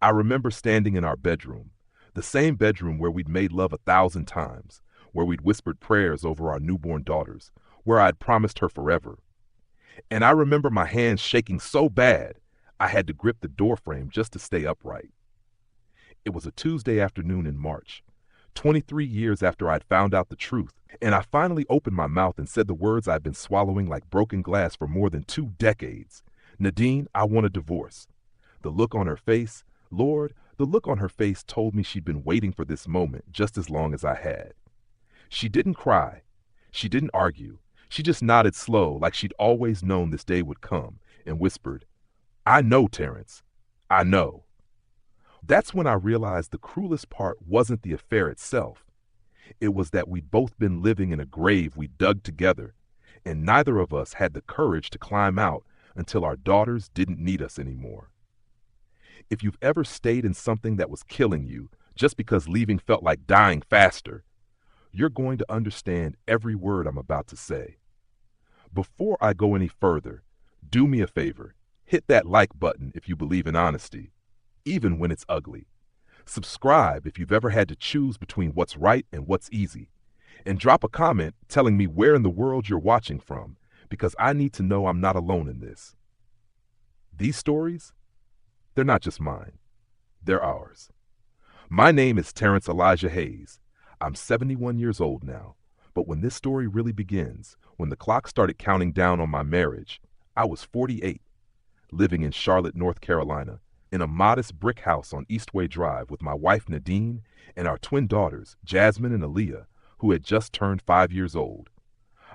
I remember standing in our bedroom, the same bedroom where we'd made love 1,000 times, where we'd whispered prayers over our newborn daughters, where I'd promised her forever. And I remember my hands shaking so bad, I had to grip the doorframe just to stay upright. It was a Tuesday afternoon in March, 23 years after I'd found out the truth, and I finally opened my mouth and said the words I'd been swallowing like broken glass for more than 2 decades. Nadine, I want a divorce. The look on her face, Lord, the look on her face told me she'd been waiting for this moment just as long as I had. She didn't cry. She didn't argue. She just nodded slow, like she'd always known this day would come, and whispered, I know, Terrence. I know. That's when I realized the cruelest part wasn't the affair itself. It was that we'd both been living in a grave we dug together, and neither of us had the courage to climb out until our daughters didn't need us anymore. If you've ever stayed in something that was killing you just because leaving felt like dying faster, you're going to understand every word I'm about to say. Before I go any further, do me a favor. Hit that like button if you believe in honesty, even when it's ugly. Subscribe if you've ever had to choose between what's right and what's easy. And drop a comment telling me where in the world you're watching from, because I need to know I'm not alone in this. These stories, they're not just mine. They're ours. My name is Terrence Elijah Hayes. I'm 71 years old now, but when this story really begins, when the clock started counting down on my marriage, I was 48, living in Charlotte, North Carolina, in a modest brick house on Eastway Drive with my wife Nadine and our twin daughters, Jasmine and Aaliyah, who had just turned 5 years old.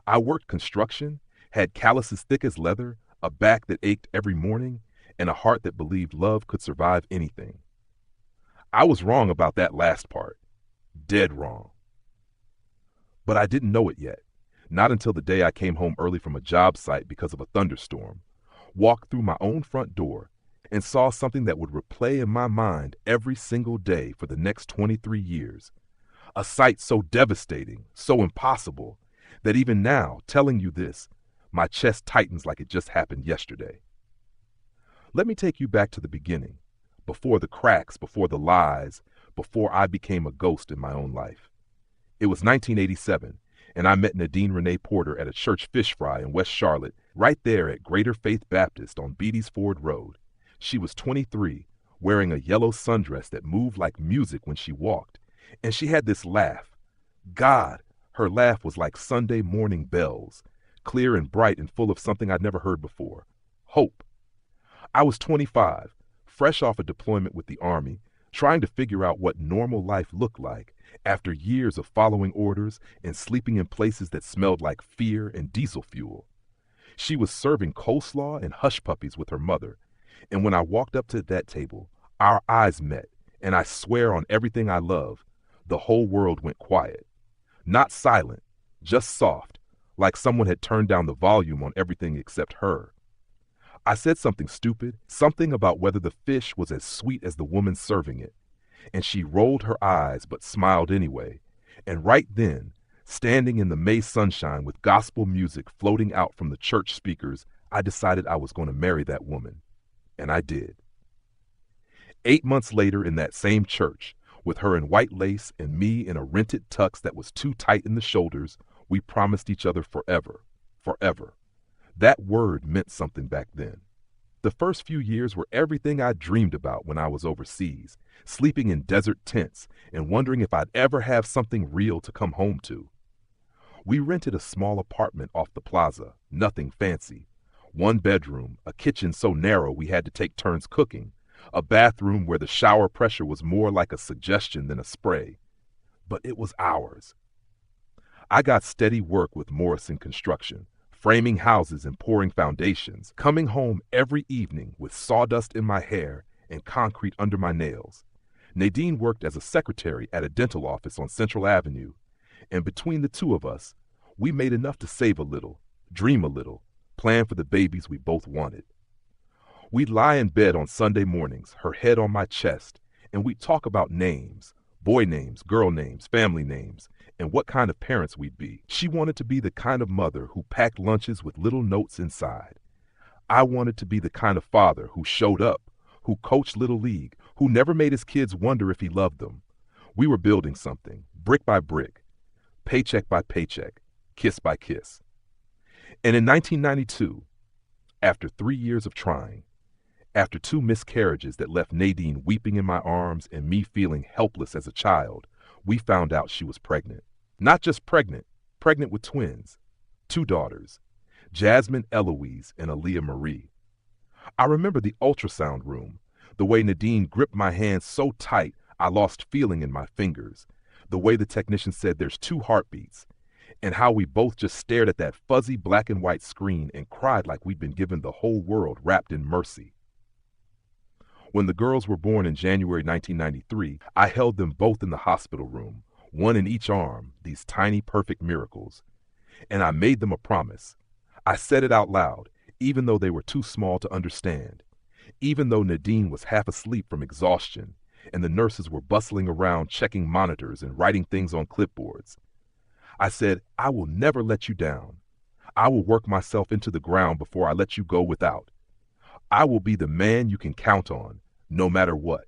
I worked construction, had calluses thick as leather, a back that ached every morning, and a heart that believed love could survive anything. I was wrong about that last part. Dead wrong. But I didn't know it yet, not until the day I came home early from a job site because of a thunderstorm, walked through my own front door, and saw something that would replay in my mind every single day for the next 23 years. A sight so devastating, so impossible, that even now, telling you this, my chest tightens like it just happened yesterday. Let me take you back to the beginning, before the cracks, before the lies, before I became a ghost in my own life. It was 1987, and I met Nadine Renee Porter at a church fish fry in West Charlotte, right there at Greater Faith Baptist on Beatties Ford Road. She was 23, wearing a yellow sundress that moved like music when she walked, and she had this laugh. God, her laugh was like Sunday morning bells, clear and bright and full of something I'd never heard before. Hope. I was 25, fresh off a deployment with the Army, trying to figure out what normal life looked like after years of following orders and sleeping in places that smelled like fear and diesel fuel. She was serving coleslaw and hush puppies with her mother, and when I walked up to that table, our eyes met, and I swear on everything I love, the whole world went quiet. Not silent, just soft, like someone had turned down the volume on everything except her. I said something stupid, something about whether the fish was as sweet as the woman serving it, and she rolled her eyes but smiled anyway, and right then, standing in the May sunshine with gospel music floating out from the church speakers, I decided I was going to marry that woman. And I did. 8 months later in that same church, with her in white lace and me in a rented tux that was too tight in the shoulders, we promised each other forever, forever. That word meant something back then. The first few years were everything I dreamed about when I was overseas, sleeping in desert tents and wondering if I'd ever have something real to come home to. We rented a small apartment off the plaza, nothing fancy. 1 bedroom, a kitchen so narrow we had to take turns cooking, a bathroom where the shower pressure was more like a suggestion than a spray. But it was ours. I got steady work with Morrison Construction, framing houses and pouring foundations, coming home every evening with sawdust in my hair and concrete under my nails. Nadine worked as a secretary at a dental office on Central Avenue, and between the two of us, we made enough to save a little, dream a little, plan for the babies we both wanted. We'd lie in bed on Sunday mornings, her head on my chest, and we'd talk about names, boy names, girl names, family names, and what kind of parents we'd be. She wanted to be the kind of mother who packed lunches with little notes inside. I wanted to be the kind of father who showed up, who coached Little League, who never made his kids wonder if he loved them. We were building something, brick by brick, paycheck by paycheck, kiss by kiss. And in 1992, after 3 years of trying, after 2 miscarriages that left Nadine weeping in my arms and me feeling helpless as a child, we found out she was pregnant. Not just pregnant, pregnant with twins, 2 daughters, Jasmine Eloise and Aaliyah Marie. I remember the ultrasound room, the way Nadine gripped my hand so tight I lost feeling in my fingers, the way the technician said there's 2 heartbeats, and how we both just stared at that fuzzy black and white screen and cried like we'd been given the whole world wrapped in mercy. When the girls were born in January 1993, I held them both in the hospital room, one in each arm, these tiny perfect miracles. And I made them a promise. I said it out loud, even though they were too small to understand, even though Nadine was half asleep from exhaustion, and the nurses were bustling around checking monitors and writing things on clipboards. I said, I will never let you down. I will work myself into the ground before I let you go without. I will be the man you can count on, no matter what.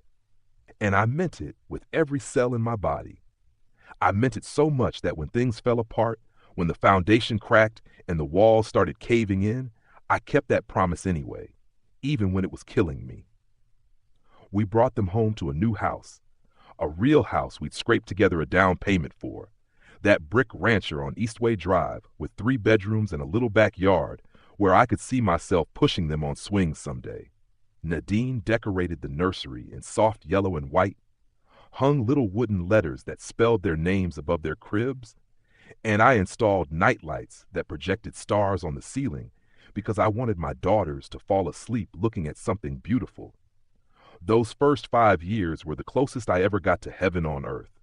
And I meant it with every cell in my body. I meant it so much that when things fell apart, when the foundation cracked and the walls started caving in, I kept that promise anyway, even when it was killing me. We brought them home to a new house, a real house we'd scraped together a down payment for, that brick rancher on Eastway Drive with 3 bedrooms and a little backyard where I could see myself pushing them on swings someday. Nadine decorated the nursery in soft yellow and white, hung little wooden letters that spelled their names above their cribs, and I installed night lights that projected stars on the ceiling because I wanted my daughters to fall asleep looking at something beautiful. Those first 5 years were the closest I ever got to heaven on earth,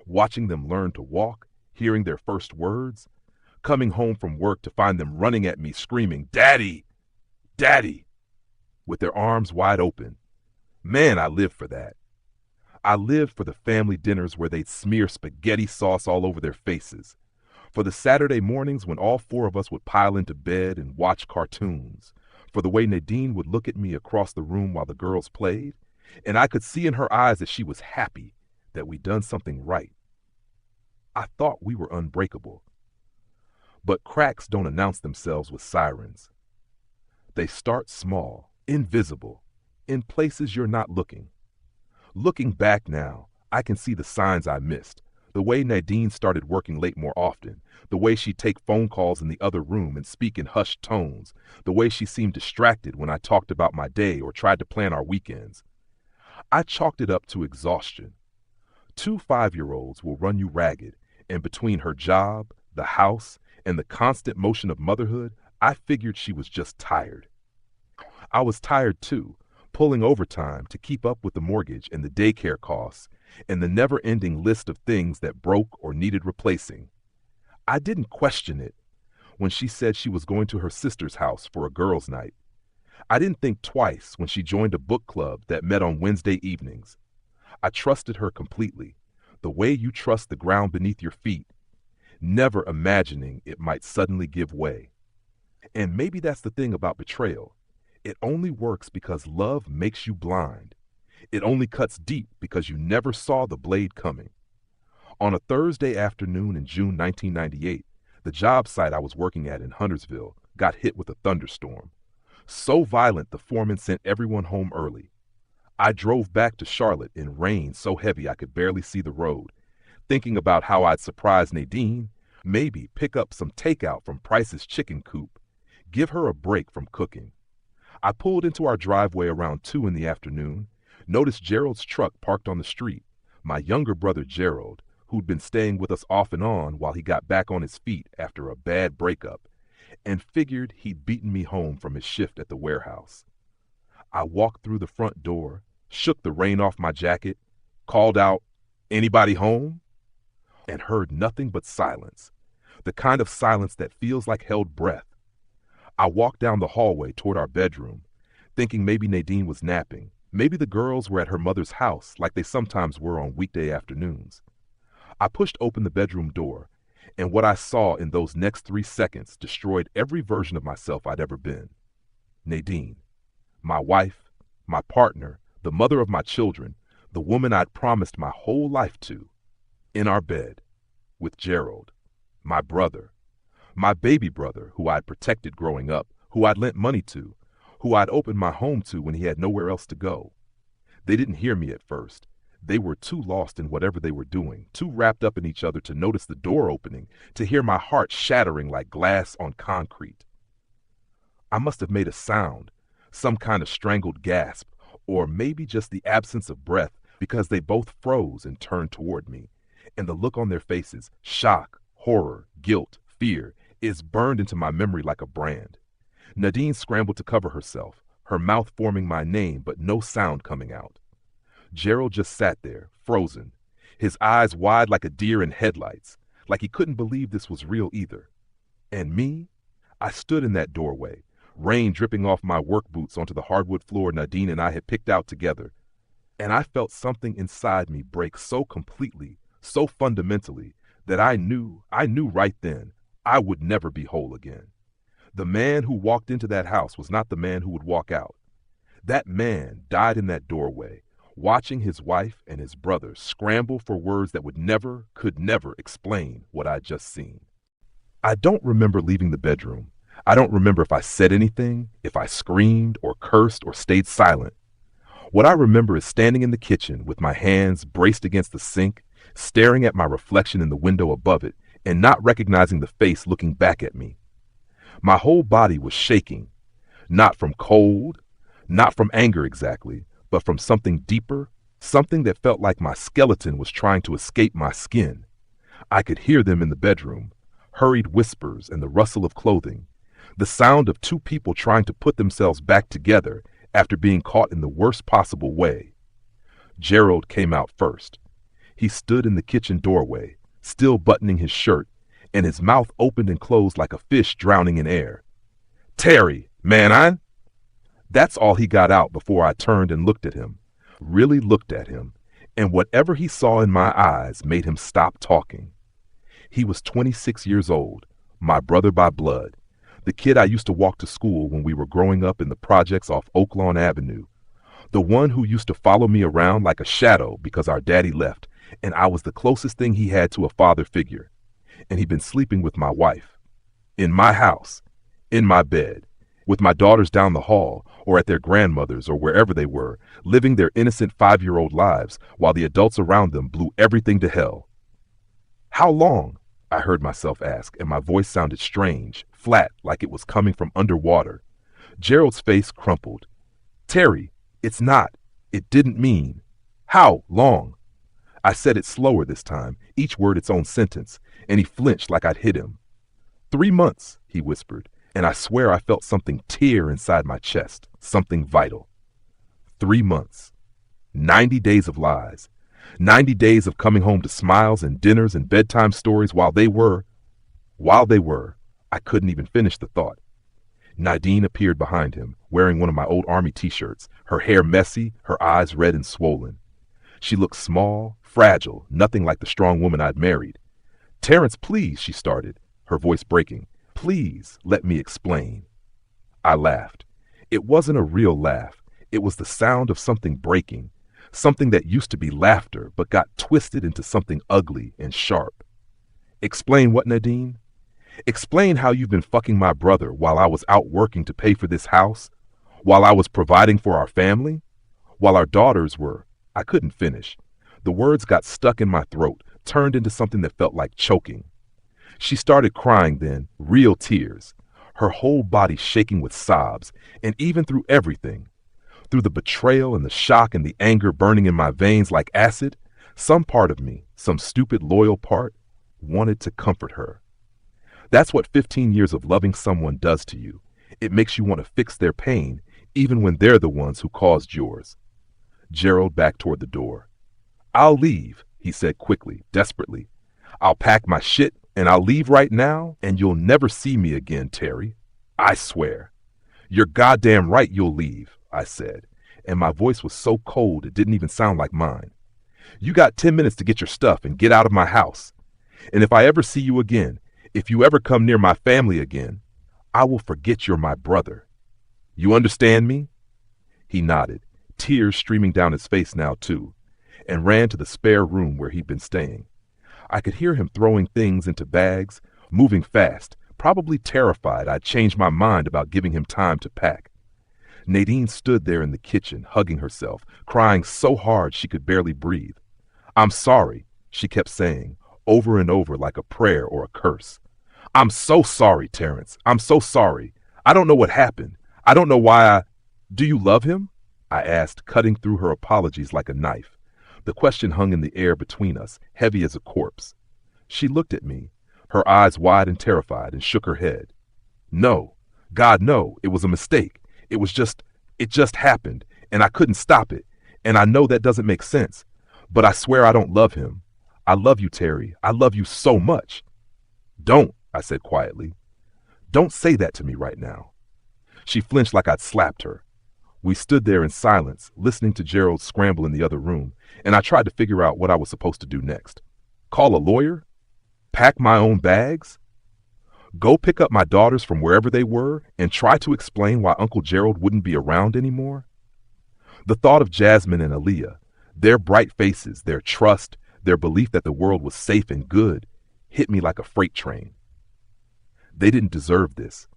watching them learn to walk, hearing their first words, coming home from work to find them running at me screaming, "Daddy! Daddy!" with their arms wide open. Man, I lived for that. I lived for the family dinners where they'd smear spaghetti sauce all over their faces, for the Saturday mornings when all 4 of us would pile into bed and watch cartoons, for the way Nadine would look at me across the room while the girls played, and I could see in her eyes that she was happy that we'd done something right. I thought we were unbreakable. But cracks don't announce themselves with sirens. They start small, invisible, in places you're not looking. Looking back now, I can see the signs I missed, the way Nadine started working late more often, the way she'd take phone calls in the other room and speak in hushed tones, the way she seemed distracted when I talked about my day or tried to plan our weekends. I chalked it up to exhaustion. 2 5-year-olds will run you ragged, and between her job, the house, and the constant motion of motherhood, I figured she was just tired. I was tired too, pulling overtime to keep up with the mortgage and the daycare costs and the never-ending list of things that broke or needed replacing. I didn't question it when she said she was going to her sister's house for a girls' night. I didn't think twice when she joined a book club that met on Wednesday evenings. I trusted her completely, the way you trust the ground beneath your feet, never imagining it might suddenly give way. And maybe that's the thing about betrayal. It only works because love makes you blind. It only cuts deep because you never saw the blade coming. On a Thursday afternoon in June 1998, the job site I was working at in Huntersville got hit with a thunderstorm. So violent the foreman sent everyone home early. I drove back to Charlotte in rain so heavy I could barely see the road, thinking about how I'd surprise Nadine, maybe pick up some takeout from Price's Chicken Coop, give her a break from cooking. I pulled into our driveway around 2 in the afternoon, noticed Gerald's truck parked on the street, my younger brother Gerald, who'd been staying with us off and on while he got back on his feet after a bad breakup, and figured he'd beaten me home from his shift at the warehouse. I walked through the front door, shook the rain off my jacket, called out, "Anybody home?" and heard nothing but silence, the kind of silence that feels like held breath. I walked down the hallway toward our bedroom, thinking maybe Nadine was napping, maybe the girls were at her mother's house like they sometimes were on weekday afternoons. I pushed open the bedroom door, and what I saw in those next 3 seconds destroyed every version of myself I'd ever been. Nadine, my wife, my partner, the mother of my children, the woman I'd promised my whole life to, in our bed, with Gerald, my brother, my baby brother who I'd protected growing up, who I'd lent money to, who I'd opened my home to when he had nowhere else to go. They didn't hear me at first. They were too lost in whatever they were doing, too wrapped up in each other to notice the door opening, to hear my heart shattering like glass on concrete. I must have made a sound, some kind of strangled gasp, or maybe just the absence of breath, because they both froze and turned toward me, and the look on their faces, shock, horror, guilt, fear, is burned into my memory like a brand. Nadine scrambled to cover herself, her mouth forming my name but no sound coming out. Gerald just sat there, frozen, his eyes wide like a deer in headlights, like he couldn't believe this was real either. And me? I stood in that doorway, rain dripping off my work boots onto the hardwood floor Nadine and I had picked out together, and I felt something inside me break so completely, so fundamentally, that I knew right then I would never be whole again. The man who walked into that house was not the man who would walk out. That man died in that doorway, watching his wife and his brother scramble for words that could never explain what I'd just seen. I don't remember leaving the bedroom. I don't remember if I said anything, if I screamed or cursed or stayed silent. What I remember is standing in the kitchen with my hands braced against the sink, staring at my reflection in the window above it, and not recognizing the face looking back at me. My whole body was shaking, not from cold, not from anger exactly, but from something deeper, something that felt like my skeleton was trying to escape my skin. I could hear them in the bedroom, hurried whispers and the rustle of clothing, the sound of two people trying to put themselves back together after being caught in the worst possible way. Gerald came out first. He stood in the kitchen doorway, still buttoning his shirt, and his mouth opened and closed like a fish drowning in air. "Terry, man, That's all he got out before I turned and looked at him, really looked at him, and whatever he saw in my eyes made him stop talking. He was 26 years old, my brother by blood, the kid I used to walk to school when we were growing up in the projects off Oaklawn Avenue, the one who used to follow me around like a shadow because our daddy left, and I was the closest thing he had to a father figure. And he'd been sleeping with my wife, in my house, in my bed, with my daughters down the hall or at their grandmother's or wherever they were, living their innocent 5-year-old lives while the adults around them blew everything to hell. "How long?" I heard myself ask, and my voice sounded strange, flat, like it was coming from underwater. Gerald's face crumpled. "Terry, it's not. It didn't mean. How long?" I said it slower this time, each word its own sentence, and he flinched like I'd hit him. 3 months, he whispered, and I swear I felt something tear inside my chest, something vital. 3 months. 90 days of lies. 90 days of coming home to smiles and dinners and bedtime stories while they were, I couldn't even finish the thought. Nadine appeared behind him, wearing one of my old army t-shirts, her hair messy, her eyes red and swollen. She looked small, fragile, nothing like the strong woman I'd married. "Terrence, please," she started, her voice breaking. "Please, let me explain." I laughed. It wasn't a real laugh. It was the sound of something breaking, something that used to be laughter but got twisted into something ugly and sharp. "Explain what, Nadine? Explain how you've been fucking my brother while I was out working to pay for this house, while I was providing for our family, while our daughters were—" I couldn't finish. The words got stuck in my throat, turned into something that felt like choking. She started crying then, real tears, her whole body shaking with sobs, and even through everything, through the betrayal and the shock and the anger burning in my veins like acid, some part of me, some stupid loyal part, wanted to comfort her. That's what 15 years of loving someone does to you. It makes you want to fix their pain, even when they're the ones who caused yours. Gerald backed toward the door. "I'll leave," he said quickly, desperately. "I'll pack my shit and I'll leave right now, and you'll never see me again, Terry. I swear." "You're goddamn right you'll leave," I said, and my voice was so cold it didn't even sound like mine. "You got 10 minutes to get your stuff and get out of my house. And if I ever see you again, if you ever come near my family again, I will forget you're my brother. You understand me?" He nodded, tears streaming down his face now too, and ran to the spare room where he'd been staying. I could hear him throwing things into bags, moving fast, probably terrified I'd changed my mind about giving him time to pack. Nadine stood there in the kitchen, hugging herself, crying so hard she could barely breathe. "I'm sorry," she kept saying, over and over like a prayer or a curse. "I'm so sorry, Terrence. I'm so sorry. I don't know what happened. I don't know why I—" "Do you love him?" I asked, cutting through her apologies like a knife. The question hung in the air between us, heavy as a corpse. She looked at me, her eyes wide and terrified, and shook her head. "No. God, no. It was a mistake. It just happened, and I couldn't stop it. And I know that doesn't make sense. But I swear I don't love him. I love you, Terry. I love you so much." "Don't," I said quietly. "Don't say that to me right now." She flinched like I'd slapped her. We stood there in silence, listening to Gerald scramble in the other room, and I tried to figure out what I was supposed to do next. Call a lawyer? Pack my own bags? Go pick up my daughters from wherever they were and try to explain why Uncle Gerald wouldn't be around anymore? The thought of Jasmine and Aaliyah, their bright faces, their trust, their belief that the world was safe and good, hit me like a freight train. They didn't deserve this.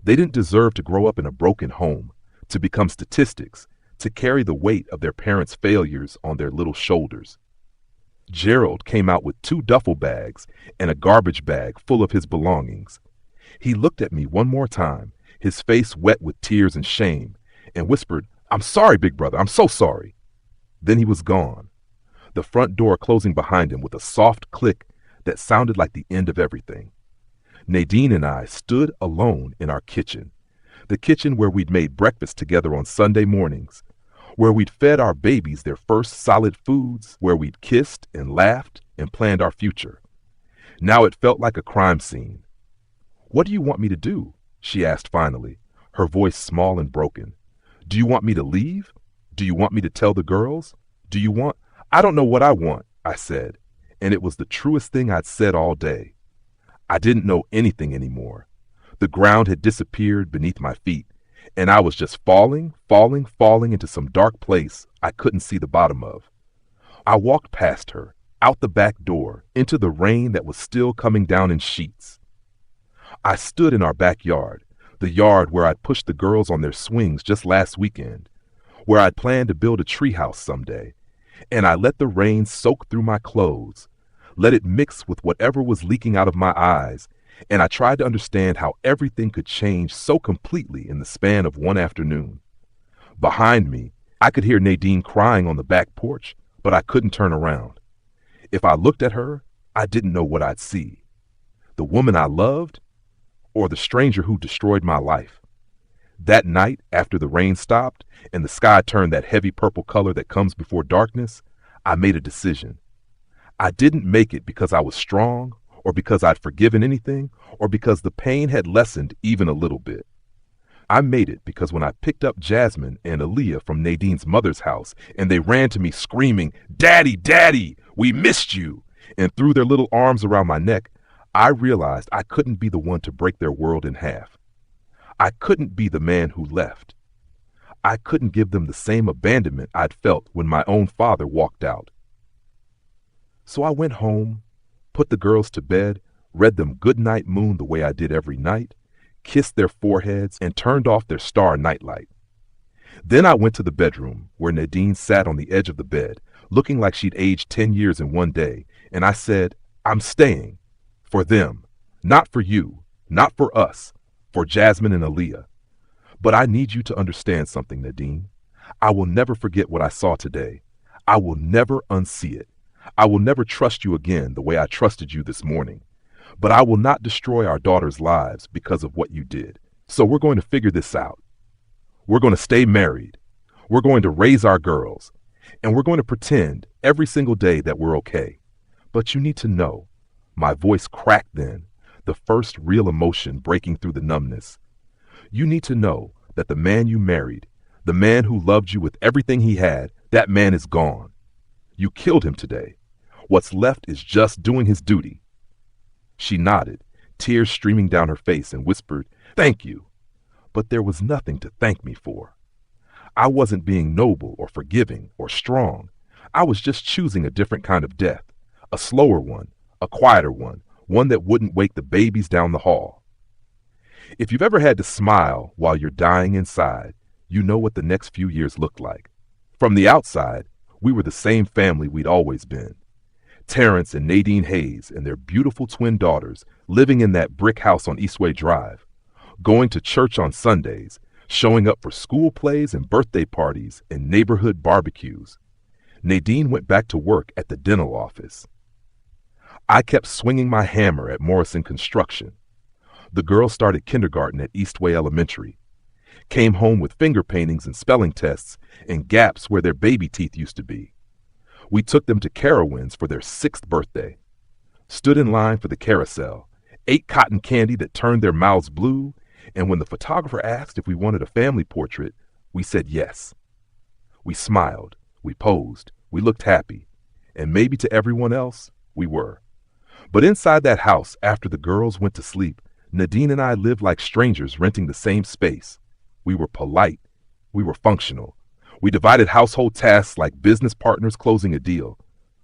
They didn't deserve to grow up in a broken home, to become statistics, to carry the weight of their parents' failures on their little shoulders. Gerald came out with 2 duffel bags and a garbage bag full of his belongings. He looked at me one more time, his face wet with tears and shame, and whispered, "I'm sorry, big brother, I'm so sorry." Then he was gone, the front door closing behind him with a soft click that sounded like the end of everything. Nadine and I stood alone in our kitchen, the kitchen where we'd made breakfast together on Sunday mornings, where we'd fed our babies their first solid foods, where we'd kissed and laughed and planned our future. Now it felt like a crime scene. "What do you want me to do?" she asked finally, her voice small and broken. "Do you want me to leave? Do you want me to tell the girls? Do you want—" "I don't know what I want," I said, and it was the truest thing I'd said all day. I didn't know anything anymore. The ground had disappeared beneath my feet, and I was just falling into some dark place I couldn't see the bottom of. I walked past her, out the back door, into the rain that was still coming down in sheets. I stood in our backyard, the yard where I'd pushed the girls on their swings just last weekend, where I'd planned to build a treehouse someday, and I let the rain soak through my clothes, let it mix with whatever was leaking out of my eyes, and I tried to understand how everything could change so completely in the span of one afternoon. Behind me, I could hear Nadine crying on the back porch, but I couldn't turn around. If I looked at her, I didn't know what I'd see. The woman I loved, or the stranger who destroyed my life. That night, after the rain stopped and the sky turned that heavy purple color that comes before darkness, I made a decision. I didn't make it because I was strong, or because I'd forgiven anything, or because the pain had lessened even a little bit. I made it because when I picked up Jasmine and Aaliyah from Nadine's mother's house, and they ran to me screaming, "Daddy, Daddy, we missed you," and threw their little arms around my neck, I realized I couldn't be the one to break their world in half. I couldn't be the man who left. I couldn't give them the same abandonment I'd felt when my own father walked out. So I went home, put the girls to bed, read them Goodnight Moon the way I did every night, kissed their foreheads, and turned off their star nightlight. Then I went to the bedroom, where Nadine sat on the edge of the bed, looking like she'd aged 10 years in one day, and I said, "I'm staying. For them. Not for you. Not for us. For Jasmine and Aaliyah. But I need you to understand something, Nadine. I will never forget what I saw today. I will never unsee it. I will never trust you again the way I trusted you this morning. But I will not destroy our daughters' lives because of what you did. So we're going to figure this out. We're going to stay married. We're going to raise our girls. And we're going to pretend every single day that we're okay. But you need to know," my voice cracked then, the first real emotion breaking through the numbness. "You need to know that the man you married, the man who loved you with everything he had, that man is gone. You killed him today. What's left is just doing his duty." She nodded, tears streaming down her face, and whispered, "Thank you." But there was nothing to thank me for. I wasn't being noble or forgiving or strong. I was just choosing a different kind of death, a slower one, a quieter one that wouldn't wake the babies down the hall. If you've ever had to smile while you're dying inside, you know what the next few years looked like. From the outside, we were the same family we'd always been. Terrence and Nadine Hayes and their beautiful twin daughters living in that brick house on Eastway Drive, going to church on Sundays, showing up for school plays and birthday parties and neighborhood barbecues. Nadine went back to work at the dental office. I kept swinging my hammer at Morrison Construction. The girls started kindergarten at Eastway Elementary, came home with finger paintings and spelling tests and gaps where their baby teeth used to be. We took them to Carowinds for their 6th birthday, stood in line for the carousel, ate cotton candy that turned their mouths blue, and when the photographer asked if we wanted a family portrait, we said yes. We smiled, we posed, we looked happy, and maybe to everyone else, we were. But inside that house, after the girls went to sleep, Nadine and I lived like strangers renting the same space. We were polite. We were functional. We divided household tasks like business partners closing a deal.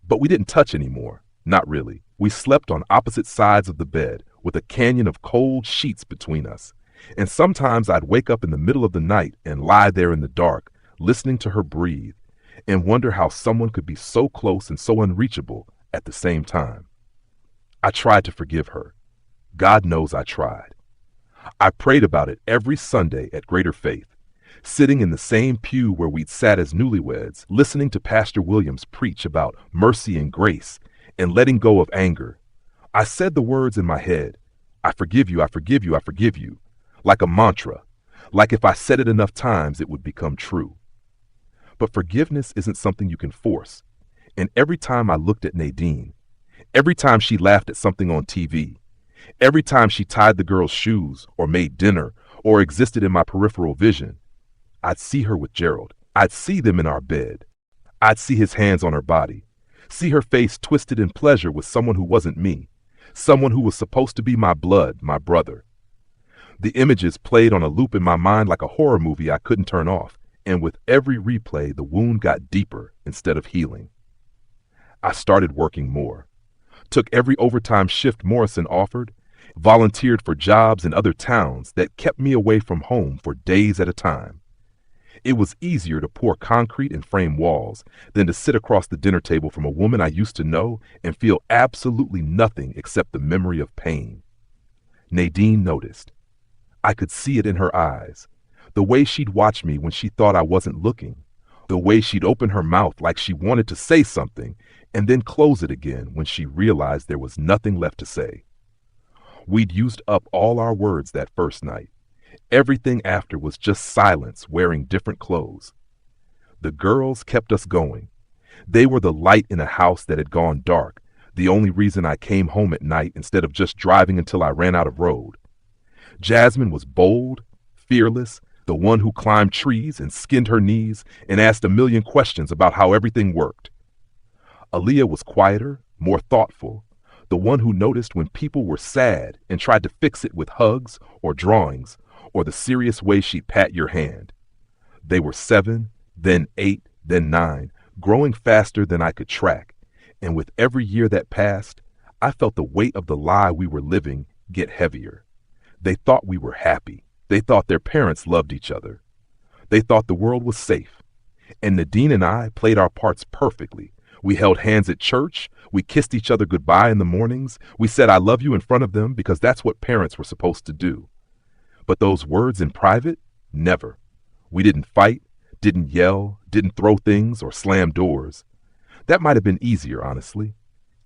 But we didn't touch anymore. Not really. We slept on opposite sides of the bed with a canyon of cold sheets between us. And sometimes I'd wake up in the middle of the night and lie there in the dark, listening to her breathe, and wonder how someone could be so close and so unreachable at the same time. I tried to forgive her. God knows I tried. I prayed about it every Sunday at Greater Faith, sitting in the same pew where we'd sat as newlyweds, listening to Pastor Williams preach about mercy and grace and letting go of anger. I said the words in my head, I forgive you, I forgive you, I forgive you, like a mantra, like if I said it enough times it would become true. But forgiveness isn't something you can force. And every time I looked at Nadine, every time she laughed at something on TV, every time she tied the girls' shoes or made dinner or existed in my peripheral vision, I'd see her with Gerald. I'd see them in our bed. I'd see his hands on her body, see her face twisted in pleasure with someone who wasn't me, someone who was supposed to be my blood, my brother. The images played on a loop in my mind like a horror movie I couldn't turn off, and with every replay, the wound got deeper instead of healing. I started working more, took every overtime shift Morrison offered, volunteered for jobs in other towns that kept me away from home for days at a time. It was easier to pour concrete and frame walls than to sit across the dinner table from a woman I used to know and feel absolutely nothing except the memory of pain. Nadine noticed. I could see it in her eyes, the way she'd watch me when she thought I wasn't looking, the way she'd open her mouth like she wanted to say something and then close it again when she realized there was nothing left to say. We'd used up all our words that first night. Everything after was just silence wearing different clothes. The girls kept us going. They were the light in a house that had gone dark, the only reason I came home at night instead of just driving until I ran out of road. Jasmine was bold, fearless, the one who climbed trees and skinned her knees and asked a million questions about how everything worked. Aaliyah was quieter, more thoughtful, the one who noticed when people were sad and tried to fix it with hugs or drawings or the serious way she'd pat your hand. They were 7, then 8, then 9, growing faster than I could track, and with every year that passed, I felt the weight of the lie we were living get heavier. They thought we were happy. They thought their parents loved each other. They thought the world was safe. And Nadine and I played our parts perfectly. We held hands at church. We kissed each other goodbye in the mornings. We said I love you in front of them because that's what parents were supposed to do. But those words in private, never. We didn't fight, didn't yell, didn't throw things or slam doors. That might have been easier, honestly.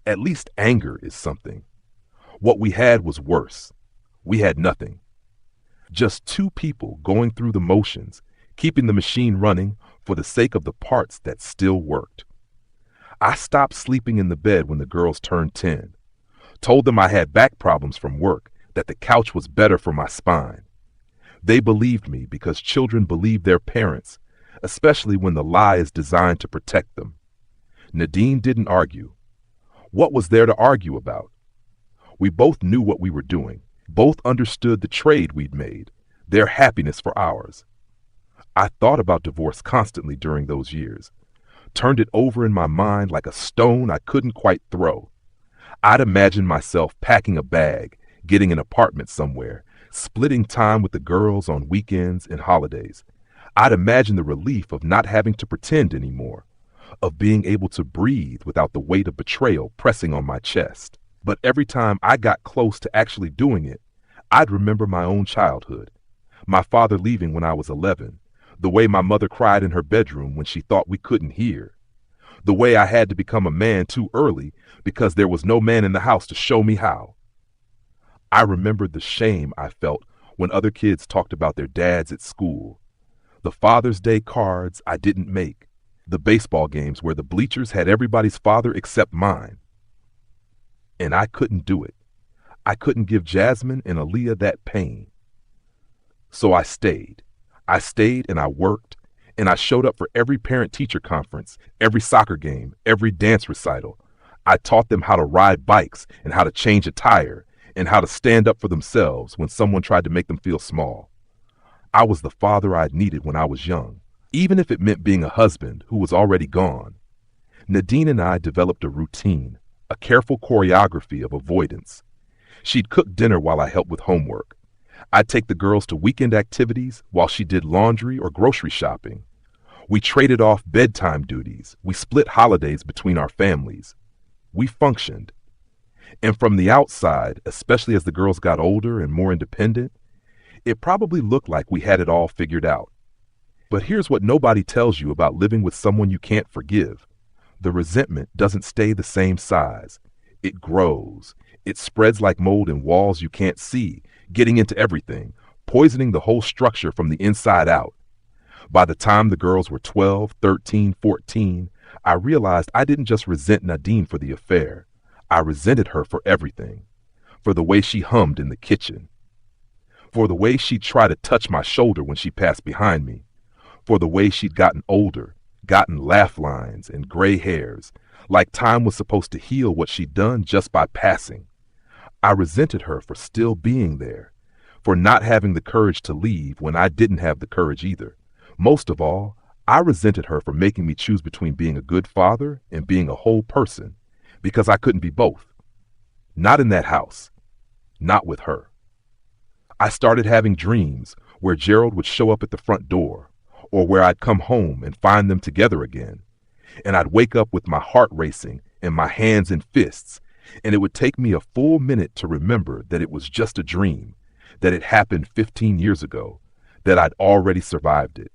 At least anger is something. What we had was worse. We had nothing. Just 2 people going through the motions, keeping the machine running for the sake of the parts that still worked. I stopped sleeping in the bed when the girls turned 10. Told them I had back problems from work, that the couch was better for my spine. They believed me because children believe their parents, especially when the lie is designed to protect them. Nadine didn't argue. What was there to argue about? We both knew what we were doing, both understood the trade we'd made, their happiness for ours. I thought about divorce constantly during those years, turned it over in my mind like a stone I couldn't quite throw. I'd imagine myself packing a bag, getting an apartment somewhere, splitting time with the girls on weekends and holidays. I'd imagine the relief of not having to pretend anymore, of being able to breathe without the weight of betrayal pressing on my chest. But every time I got close to actually doing it, I'd remember my own childhood, my father leaving when I was 11, the way my mother cried in her bedroom when she thought we couldn't hear, the way I had to become a man too early because there was no man in the house to show me how. I remembered the shame I felt when other kids talked about their dads at school, the Father's Day cards I didn't make, the baseball games where the bleachers had everybody's father except mine. And I couldn't do it. I couldn't give Jasmine and Aaliyah that pain. So I stayed. I stayed and I worked, and I showed up for every parent-teacher conference, every soccer game, every dance recital. I taught them how to ride bikes and how to change a tire and how to stand up for themselves when someone tried to make them feel small. I was the father I'd needed when I was young, even if it meant being a husband who was already gone. Nadine and I developed a routine, a careful choreography of avoidance. She'd cook dinner while I helped with homework. I'd take the girls to weekend activities while she did laundry or grocery shopping. We traded off bedtime duties. We split holidays between our families. We functioned. And from the outside, especially as the girls got older and more independent, it probably looked like we had it all figured out. But here's what nobody tells you about living with someone you can't forgive. The resentment doesn't stay the same size. It grows. It spreads like mold in walls you can't see, getting into everything, poisoning the whole structure from the inside out. By the time the girls were 12, 13, 14, I realized I didn't just resent Nadine for the affair. I resented her for everything. For the way she hummed in the kitchen. For the way she'd try to touch my shoulder when she passed behind me. For the way she'd gotten older, gotten laugh lines and gray hairs, like time was supposed to heal what she'd done just by passing. I resented her for still being there, for not having the courage to leave when I didn't have the courage either. Most of all, I resented her for making me choose between being a good father and being a whole person, because I couldn't be both. Not in that house. Not with her. I started having dreams where Gerald would show up at the front door, or where I'd come home and find them together again. And I'd wake up with my heart racing and my hands in fists, and it would take me a full minute to remember that it was just a dream, that it happened 15 years ago, that I'd already survived it.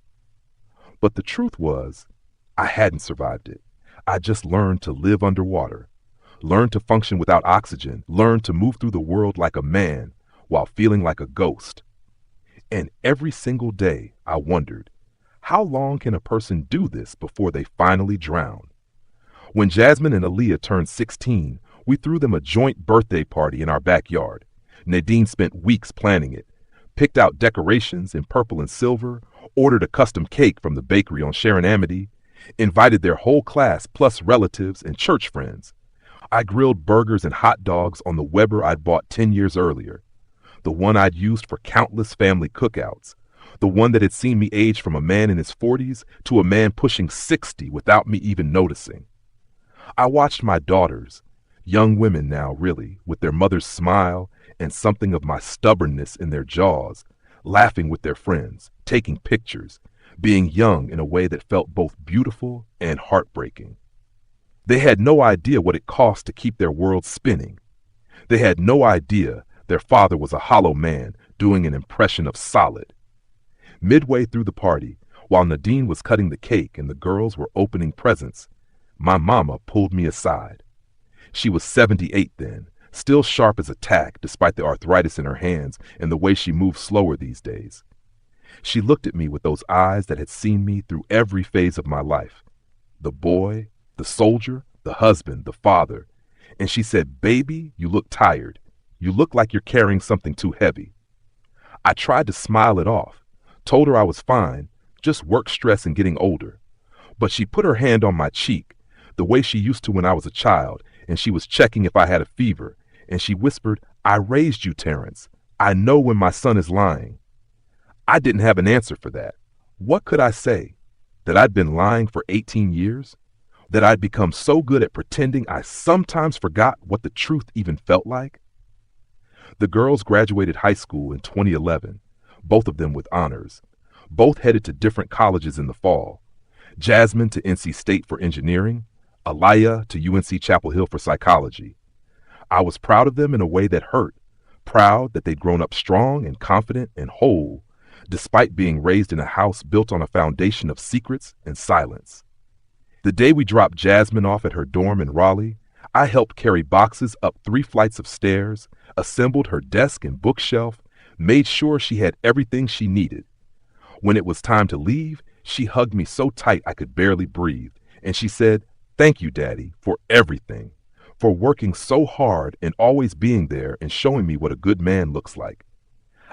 But the truth was, I hadn't survived it. I just learned to live underwater, learned to function without oxygen, learned to move through the world like a man while feeling like a ghost. And every single day I wondered, how long can a person do this before they finally drown? When Jasmine and Aaliyah turned 16, we threw them a joint birthday party in our backyard. Nadine spent weeks planning it, picked out decorations in purple and silver, ordered a custom cake from the bakery on Sharon Amity, invited their whole class plus relatives and church friends. I grilled burgers and hot dogs on the Weber I'd bought 10 years earlier, the one I'd used for countless family cookouts, the one that had seen me age from a man in his 40s to a man pushing 60 without me even noticing. I watched my daughters, young women now really, with their mother's smile and something of my stubbornness in their jaws, laughing with their friends, taking pictures, being young in a way that felt both beautiful and heartbreaking. They had no idea what it cost to keep their world spinning. They had no idea their father was a hollow man doing an impression of solid. Midway through the party, while Nadine was cutting the cake and the girls were opening presents, my mama pulled me aside. She was 78 then, still sharp as a tack despite the arthritis in her hands and the way she moved slower these days. She looked at me with those eyes that had seen me through every phase of my life. The boy, the soldier, the husband, the father. And she said, "Baby, you look tired. You look like you're carrying something too heavy." I tried to smile it off, told her I was fine, just work stress and getting older. But she put her hand on my cheek, the way she used to when I was a child, and she was checking if I had a fever, and she whispered, "I raised you, Terrence. I know when my son is lying." I didn't have an answer for that. What could I say? That I'd been lying for 18 years? That I'd become so good at pretending I sometimes forgot what the truth even felt like? The girls graduated high school in 2011, both of them with honors. Both headed to different colleges in the fall. Jasmine to NC State for engineering, Alaya to UNC Chapel Hill for psychology. I was proud of them in a way that hurt, proud that they'd grown up strong and confident and whole, despite being raised in a house built on a foundation of secrets and silence. The day we dropped Jasmine off at her dorm in Raleigh, I helped carry boxes up 3 flights of stairs, assembled her desk and bookshelf, made sure she had everything she needed. When it was time to leave, she hugged me so tight I could barely breathe, and she said, "Thank you, Daddy, for everything, for working so hard and always being there and showing me what a good man looks like."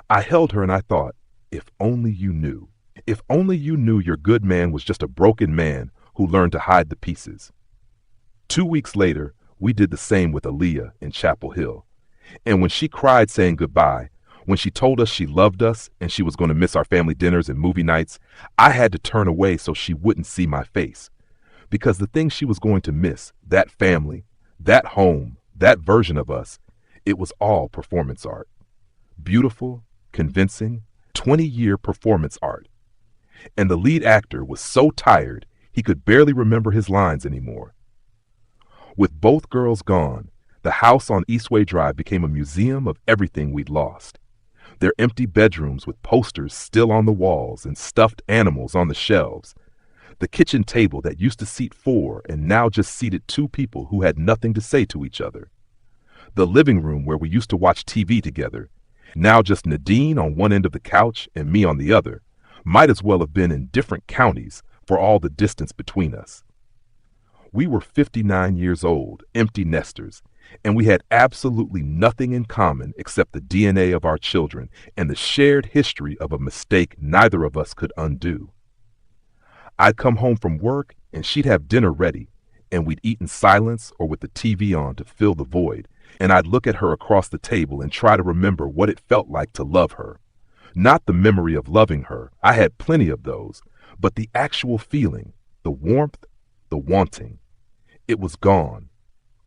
I held her and I thought, if only you knew. If only you knew your good man was just a broken man who learned to hide the pieces. 2 weeks later, we did the same with Aaliyah in Chapel Hill. And when she cried saying goodbye, when she told us she loved us and she was going to miss our family dinners and movie nights, I had to turn away so she wouldn't see my face. Because the thing she was going to miss, that family, that home, that version of us, it was all performance art. Beautiful, convincing, 20-year performance art. And the lead actor was so tired he could barely remember his lines anymore. With both girls gone, the house on Eastway Drive became a museum of everything we'd lost. Their empty bedrooms with posters still on the walls and stuffed animals on the shelves. The kitchen table that used to seat 4 and now just seated 2 people who had nothing to say to each other. The living room where we used to watch TV together, now just Nadine on one end of the couch and me on the other, might as well have been in different counties for all the distance between us. We were 59 years old, empty nesters, and we had absolutely nothing in common except the DNA of our children and the shared history of a mistake neither of us could undo. I'd come home from work and she'd have dinner ready, and we'd eat in silence or with the TV on to fill the void, and I'd look at her across the table and try to remember what it felt like to love her. Not the memory of loving her, I had plenty of those, but the actual feeling, the warmth, the wanting. It was gone,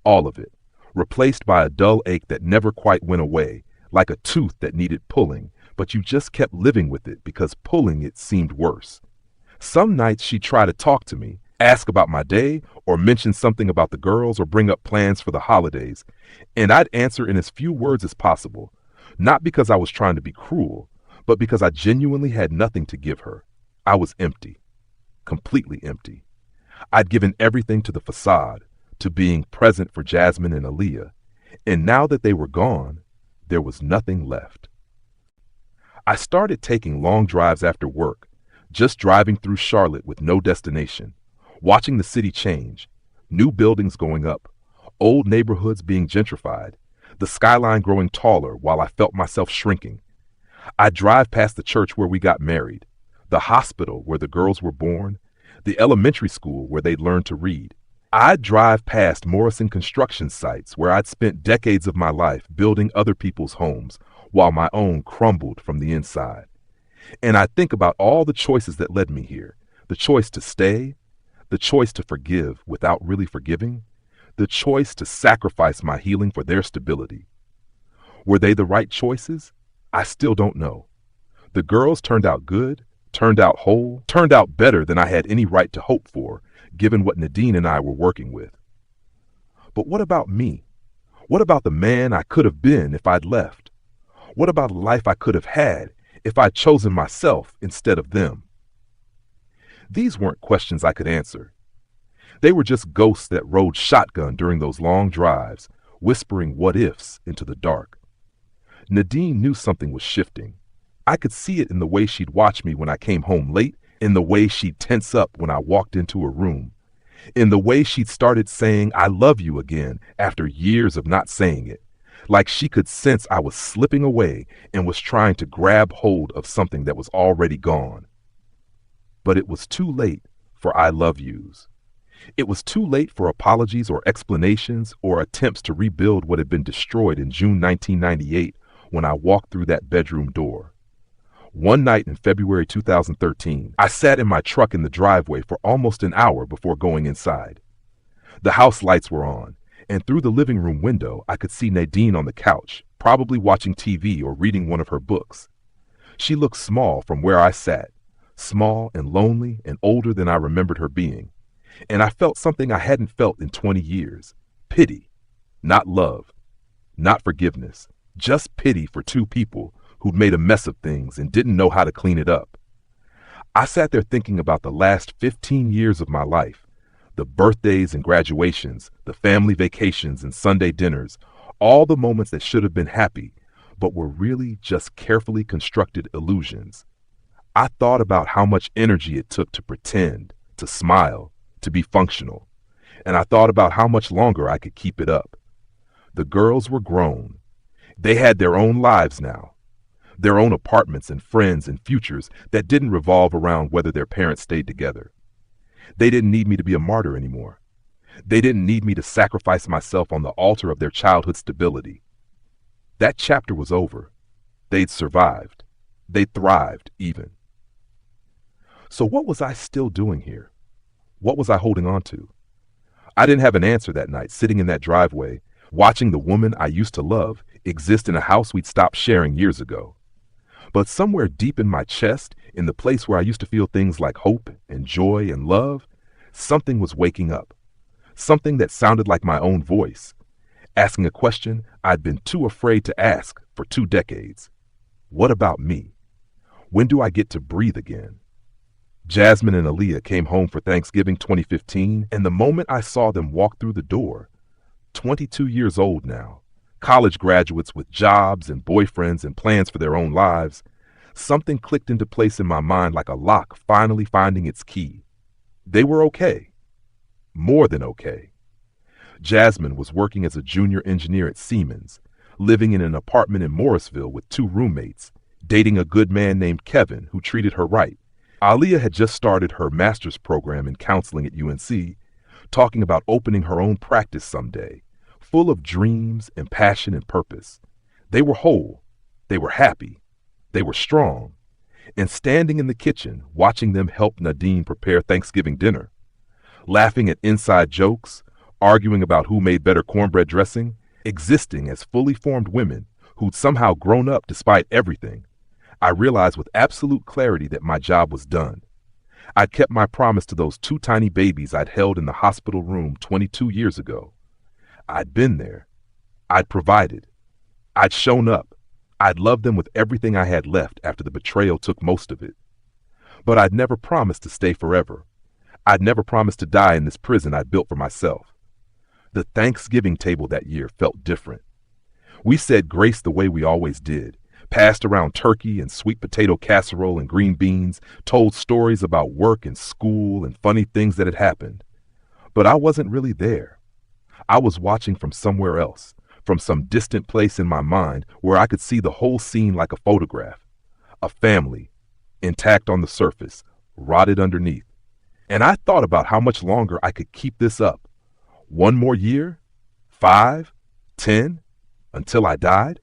all of it, replaced by a dull ache that never quite went away, like a tooth that needed pulling, but you just kept living with it because pulling it seemed worse. Some nights she'd try to talk to me, ask about my day, or mention something about the girls or bring up plans for the holidays, and I'd answer in as few words as possible, not because I was trying to be cruel, but because I genuinely had nothing to give her. I was empty, completely empty. I'd given everything to the facade, to being present for Jasmine and Aaliyah, and now that they were gone, there was nothing left. I started taking long drives after work, just driving through Charlotte with no destination, watching the city change, new buildings going up, old neighborhoods being gentrified, the skyline growing taller while I felt myself shrinking. I'd drive past the church where we got married, the hospital where the girls were born, the elementary school where they'd learned to read. I'd drive past Morrison construction sites where I'd spent decades of my life building other people's homes while my own crumbled from the inside. And I'd think about all the choices that led me here, the choice to stay, the choice to forgive without really forgiving, the choice to sacrifice my healing for their stability. Were they the right choices? I still don't know. The girls turned out good, turned out whole, turned out better than I had any right to hope for, given what Nadine and I were working with. But what about me? What about the man I could have been if I'd left? What about a life I could have had if I'd chosen myself instead of them? These weren't questions I could answer. They were just ghosts that rode shotgun during those long drives, whispering what-ifs into the dark. Nadine knew something was shifting. I could see it in the way she'd watch me when I came home late, in the way she'd tense up when I walked into a room, in the way she'd started saying, "I love you" again after years of not saying it, like she could sense I was slipping away and was trying to grab hold of something that was already gone. But it was too late for "I love yous." It was too late for apologies or explanations or attempts to rebuild what had been destroyed in June 1998 when I walked through that bedroom door. One night in February 2013, I sat in my truck in the driveway for almost an hour before going inside. The house lights were on, and through the living room window, I could see Nadine on the couch, probably watching TV or reading one of her books. She looked small from where I sat, small and lonely and older than I remembered her being. And I felt something I hadn't felt in 20 years. Pity. Not love. Not forgiveness. Just pity for two people who'd made a mess of things and didn't know how to clean it up. I sat there thinking about the last 15 years of my life. The birthdays and graduations, the family vacations and Sunday dinners, all the moments that should have been happy, but were really just carefully constructed illusions. I thought about how much energy it took to pretend, to smile, to be functional. And I thought about how much longer I could keep it up. The girls were grown. They had their own lives now, their own apartments and friends and futures that didn't revolve around whether their parents stayed together. They didn't need me to be a martyr anymore. They didn't need me to sacrifice myself on the altar of their childhood stability. That chapter was over. They'd survived. They'd thrived, even. So what was I still doing here? What was I holding on to? I didn't have an answer that night, sitting in that driveway, watching the woman I used to love exist in a house we'd stopped sharing years ago. But somewhere deep in my chest, in the place where I used to feel things like hope and joy and love, something was waking up. Something that sounded like my own voice, asking a question I'd been too afraid to ask for 2 decades. What about me? When do I get to breathe again? Jasmine and Aaliyah came home for Thanksgiving 2015, and the moment I saw them walk through the door, 22 years old now, college graduates with jobs and boyfriends and plans for their own lives, something clicked into place in my mind like a lock finally finding its key. They were okay. More than okay. Jasmine was working as a junior engineer at Siemens, living in an apartment in Morrisville with 2 roommates, dating a good man named Kevin who treated her right. Aaliyah had just started her master's program in counseling at UNC, talking about opening her own practice someday, full of dreams and passion and purpose. They were whole. They were happy. They were strong. And standing in the kitchen, watching them help Nadine prepare Thanksgiving dinner, laughing at inside jokes, arguing about who made better cornbread dressing, existing as fully formed women who'd somehow grown up despite everything, I realized with absolute clarity that my job was done. I'd kept my promise to those 2 tiny babies I'd held in the hospital room 22 years ago. I'd been there. I'd provided. I'd shown up. I'd loved them with everything I had left after the betrayal took most of it. But I'd never promised to stay forever. I'd never promised to die in this prison I'd built for myself. The Thanksgiving table that year felt different. We said grace the way we always did, passed around turkey and sweet potato casserole and green beans, told stories about work and school and funny things that had happened. But I wasn't really there. I was watching from somewhere else, from some distant place in my mind where I could see the whole scene like a photograph. A family, intact on the surface, rotted underneath. And I thought about how much longer I could keep this up. 1 more year? 5? 10? Until I died?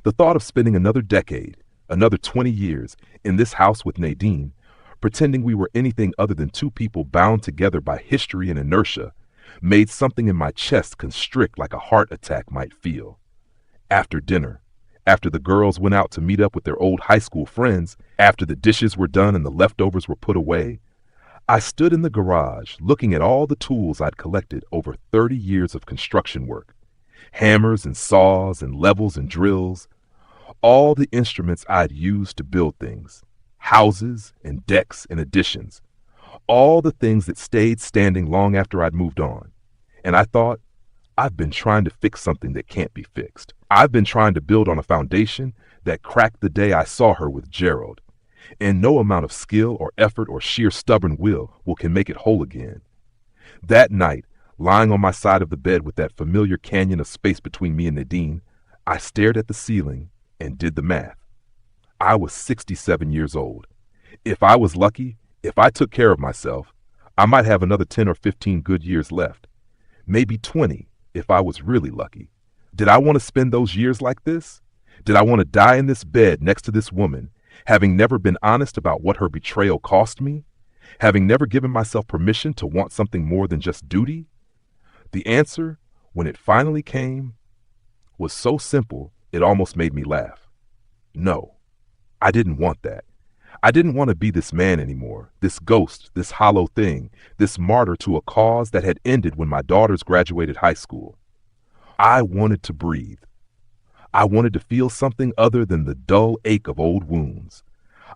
The thought of spending another decade, another 20 years, in this house with Nadine, pretending we were anything other than 2 people bound together by history and inertia, made something in my chest constrict like a heart attack might feel. After dinner, after the girls went out to meet up with their old high school friends, after the dishes were done and the leftovers were put away, I stood in the garage looking at all the tools I'd collected over 30 years of construction work. Hammers and saws and levels and drills, all the instruments I'd used to build things, houses and decks and additions, all the things that stayed standing long after I'd moved on. And I thought, I've been trying to fix something that can't be fixed. I've been trying to build on a foundation that cracked the day I saw her with Gerald, and no amount of skill or effort or sheer stubborn will can make it whole again. That night, lying on my side of the bed with that familiar canyon of space between me and Nadine, I stared at the ceiling and did the math. I was 67 years old. If I was lucky, if I took care of myself, I might have another 10 or 15 good years left. Maybe 20 if I was really lucky. Did I want to spend those years like this? Did I want to die in this bed next to this woman having never been honest about what her betrayal cost me, having never given myself permission to want something more than just duty? The answer, when it finally came, was so simple it almost made me laugh. No, I didn't want that. I didn't want to be this man anymore, this ghost, this hollow thing, this martyr to a cause that had ended when my daughters graduated high school. I wanted to breathe. I wanted to feel something other than the dull ache of old wounds.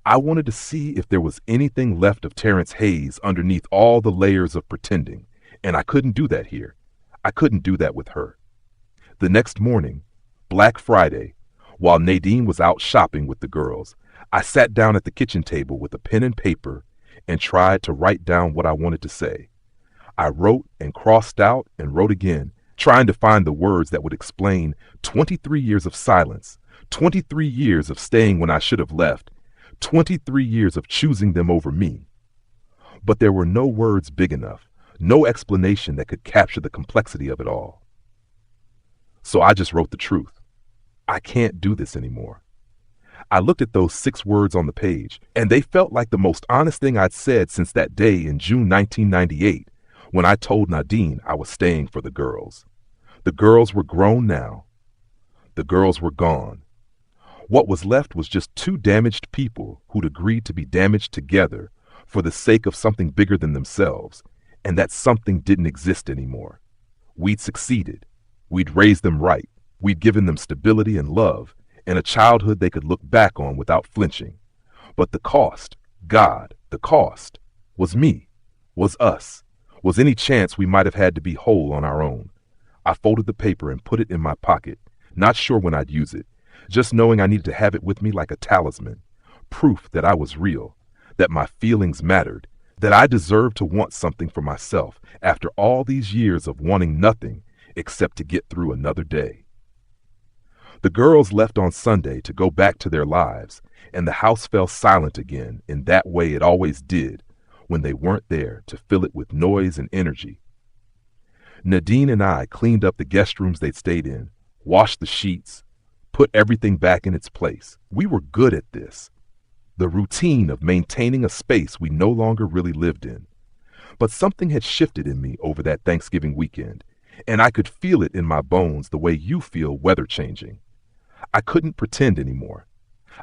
I wanted to see if there was anything left of Terrence Hayes underneath all the layers of pretending, and I couldn't do that here. I couldn't do that with her. The next morning, Black Friday, while Nadine was out shopping with the girls, I sat down at the kitchen table with a pen and paper and tried to write down what I wanted to say. I wrote and crossed out and wrote again, trying to find the words that would explain 23 years of silence, 23 years of staying when I should have left, 23 years of choosing them over me. But there were no words big enough, no explanation that could capture the complexity of it all. So I just wrote the truth. I can't do this anymore. I looked at those 6 words on the page, and they felt like the most honest thing I'd said since that day in June 1998, when I told Nadine I was staying for the girls. The girls were grown now. The girls were gone. What was left was just 2 damaged people who'd agreed to be damaged together for the sake of something bigger than themselves, and that something didn't exist anymore. We'd succeeded. We'd raised them right. We'd given them stability and love, and a childhood they could look back on without flinching. But the cost, God, the cost, was me, was us, was any chance we might have had to be whole on our own. I folded the paper and put it in my pocket, not sure when I'd use it, just knowing I needed to have it with me like a talisman, proof that I was real, that my feelings mattered, that I deserved to want something for myself after all these years of wanting nothing except to get through another day. The girls left on Sunday to go back to their lives, and the house fell silent again in that way it always did when they weren't there to fill it with noise and energy. Nadine and I cleaned up the guest rooms they'd stayed in, washed the sheets, put everything back in its place. We were good at this. The routine of maintaining a space we no longer really lived in. But something had shifted in me over that Thanksgiving weekend, and I could feel it in my bones the way you feel weather changing. I couldn't pretend anymore.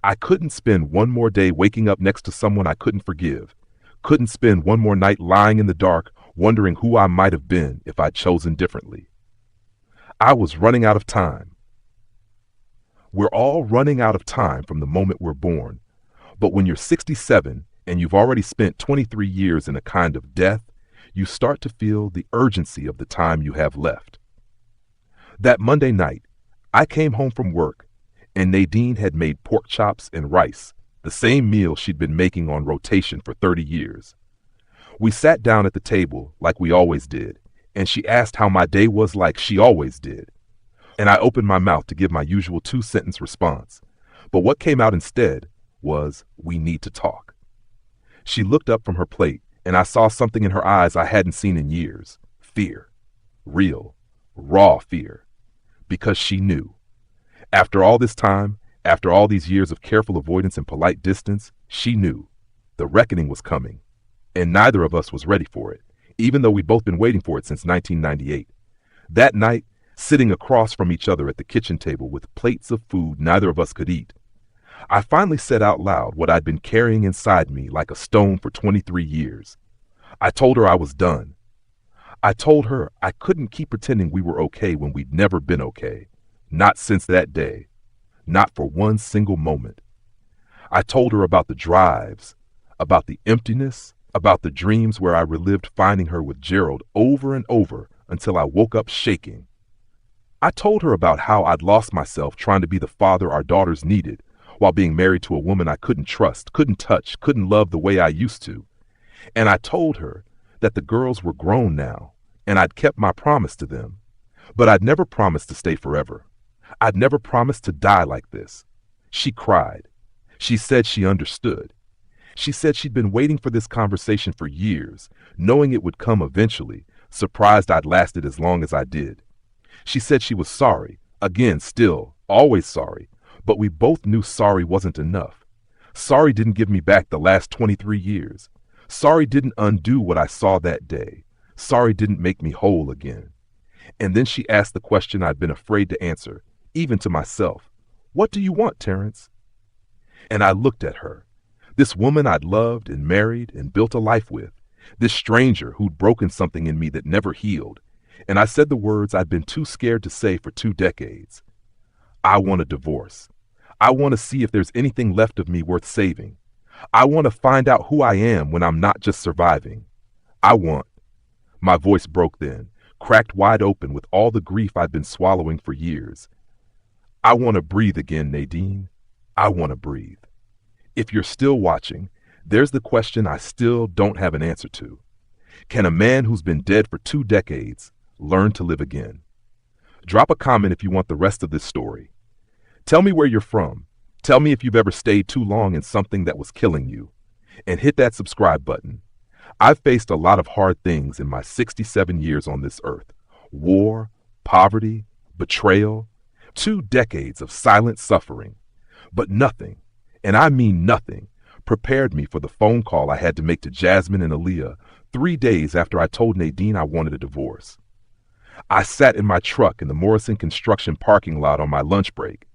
I couldn't spend one more day waking up next to someone I couldn't forgive. Couldn't spend one more night lying in the dark, wondering who I might have been if I'd chosen differently. I was running out of time. We're all running out of time from the moment we're born. But when you're 67 and you've already spent 23 years in a kind of death, you start to feel the urgency of the time you have left. That Monday night, I came home from work, and Nadine had made pork chops and rice, the same meal she'd been making on rotation for 30 years. We sat down at the table like we always did, and she asked how my day was like she always did. And I opened my mouth to give my usual 2-sentence response. But what came out instead was, "We need to talk." She looked up from her plate, and I saw something in her eyes I hadn't seen in years. Fear. Real, raw fear. Because she knew. After all this time, after all these years of careful avoidance and polite distance, she knew. The reckoning was coming. And neither of us was ready for it, even though we'd both been waiting for it since 1998. That night, sitting across from each other at the kitchen table with plates of food neither of us could eat, I finally said out loud what I'd been carrying inside me like a stone for 23 years. I told her I was done. I told her I couldn't keep pretending we were okay when we'd never been okay. Not since that day. Not for one single moment. I told her about the drives, about the emptiness, about the dreams where I relived finding her with Gerald over and over until I woke up shaking. I told her about how I'd lost myself trying to be the father our daughters needed while being married to a woman I couldn't trust, couldn't touch, couldn't love the way I used to. And I told her that the girls were grown now, and I'd kept my promise to them. But I'd never promised to stay forever. I'd never promised to die like this. She cried. She said she understood. She said she'd been waiting for this conversation for years, knowing it would come eventually, surprised I'd lasted as long as I did. She said she was sorry, again, still, always sorry, but we both knew sorry wasn't enough. Sorry didn't give me back the last 23 years. Sorry didn't undo what I saw that day. Sorry didn't make me whole again. And then she asked the question I'd been afraid to answer, even to myself. What do you want, Terrence? And I looked at her, this woman I'd loved and married and built a life with, this stranger who'd broken something in me that never healed. And I said the words I'd been too scared to say for 2 decades. I want a divorce. I want to see if there's anything left of me worth saving. I want to find out who I am when I'm not just surviving. My voice broke then, cracked wide open with all the grief I'd been swallowing for years. I want to breathe again, Nadine. I want to breathe. If you're still watching, there's the question I still don't have an answer to. Can a man who's been dead for 2 decades learn to live again? Drop a comment if you want the rest of this story. Tell me where you're from. Tell me if you've ever stayed too long in something that was killing you. And hit that subscribe button. I've faced a lot of hard things in my 67 years on this earth. War, poverty, betrayal, 2 decades of silent suffering. But nothing, and I mean nothing, prepared me for the phone call I had to make to Jasmine and Aaliyah 3 days after I told Nadine I wanted a divorce. I sat in my truck in the Morrison construction parking lot on my lunch break,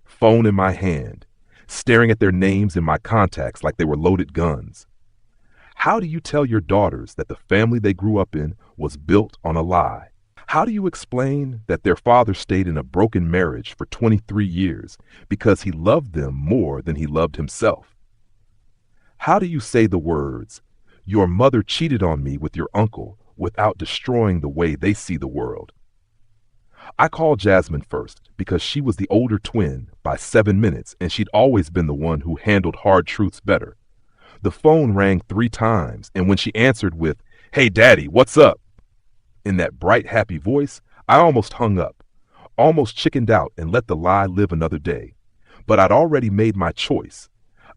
phone in my hand, staring at their names in my contacts like they were loaded guns. How do you tell your daughters that the family they grew up in was built on a lie? How do you explain that their father stayed in a broken marriage for 23 years because he loved them more than he loved himself? How do you say the words, "Your mother cheated on me with your uncle," without destroying the way they see the world? I called Jasmine first because she was the older twin by 7 minutes and she'd always been the one who handled hard truths better. The phone rang 3 times, and when she answered with, "Hey, Daddy, what's up?" in that bright, happy voice, I almost hung up, almost chickened out and let the lie live another day. But I'd already made my choice.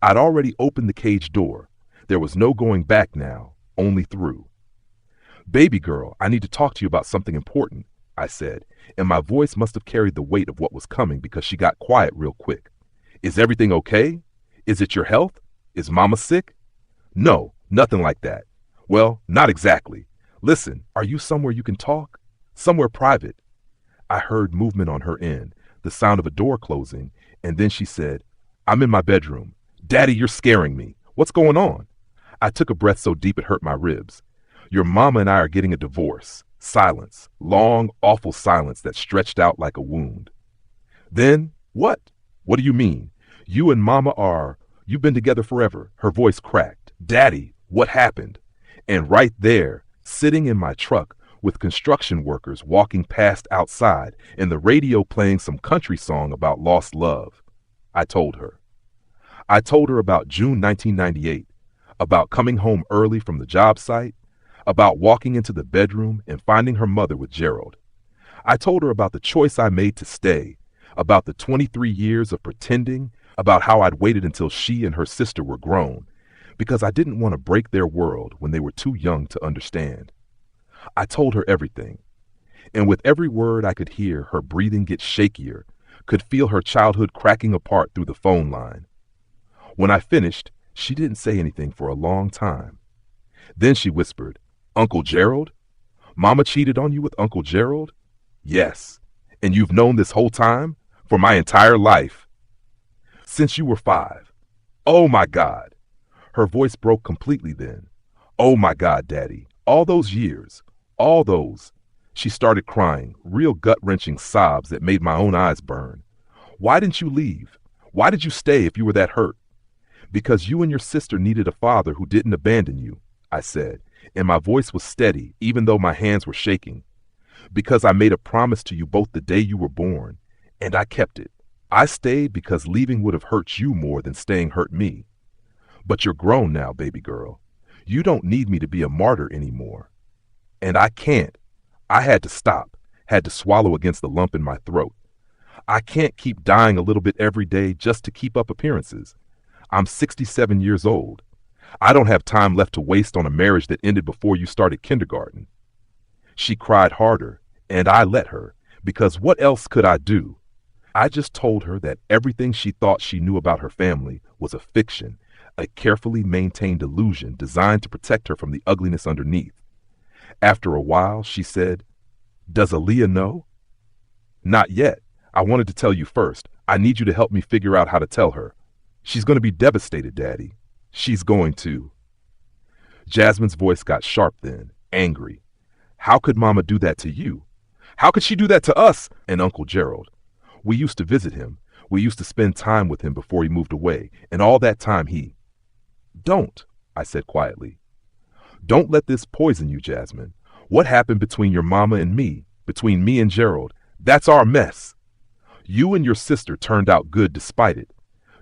I'd already opened the cage door. There was no going back now, only through. "Baby girl, I need to talk to you about something important," I said, and my voice must have carried the weight of what was coming because she got quiet real quick. "Is everything okay? Is it your health? Is Mama sick?" "No, nothing like that." "Well, not exactly. Listen, are you somewhere you can talk? Somewhere private?" I heard movement on her end, the sound of a door closing, and then she said, "I'm in my bedroom. Daddy, you're scaring me. What's going on?" I took a breath so deep it hurt my ribs. "Your mama and I are getting a divorce." Silence, long, awful silence that stretched out like a wound. "Then, what? What do you mean? You and Mama you've been together forever." Her voice cracked. "Daddy, what happened?" And right there, sitting in my truck with construction workers walking past outside and the radio playing some country song about lost love, I told her. I told her about June 1998, about coming home early from the job site, about walking into the bedroom and finding her mother with Gerald. I told her about the choice I made to stay, about the 23 years of pretending, about how I'd waited until she and her sister were grown, because I didn't want to break their world when they were too young to understand. I told her everything, and with every word I could hear her breathing get shakier, could feel her childhood cracking apart through the phone line. When I finished, she didn't say anything for a long time. Then she whispered, "Uncle Gerald? Mama cheated on you with Uncle Gerald?" "Yes. And you've known this whole time? For my entire life?" "Since you were 5. "Oh my God." Her voice broke completely then. "Oh my God, Daddy. All those years. All those." She started crying, real gut-wrenching sobs that made my own eyes burn. "Why didn't you leave? Why did you stay if you were that hurt?" "Because you and your sister needed a father who didn't abandon you," I said, and my voice was steady even though my hands were shaking. "Because I made a promise to you both the day you were born, and I kept it. I stayed because leaving would have hurt you more than staying hurt me. But you're grown now, baby girl. You don't need me to be a martyr anymore. And I can't. I had to stop, had to swallow against the lump in my throat. I can't keep dying a little bit every day just to keep up appearances. I'm 67 years old. I don't have time left to waste on a marriage that ended before you started kindergarten." She cried harder, and I let her, because what else could I do? I just told her that everything she thought she knew about her family was a fiction, a carefully maintained illusion designed to protect her from the ugliness underneath. After a while, she said, "Does Aaliyah know?" "Not yet. I wanted to tell you first. I need you to help me figure out how to tell her. She's going to be devastated, Daddy. She's going to." Jasmine's voice got sharp then, angry. "How could Mama do that to you? How could she do that to us and Uncle Gerald? We used to visit him. We used to spend time with him before he moved away, and all that time he—" "Don't," I said quietly. "Don't let this poison you, Jasmine. What happened between your mama and me, between me and Gerald, that's our mess. You and your sister turned out good despite it.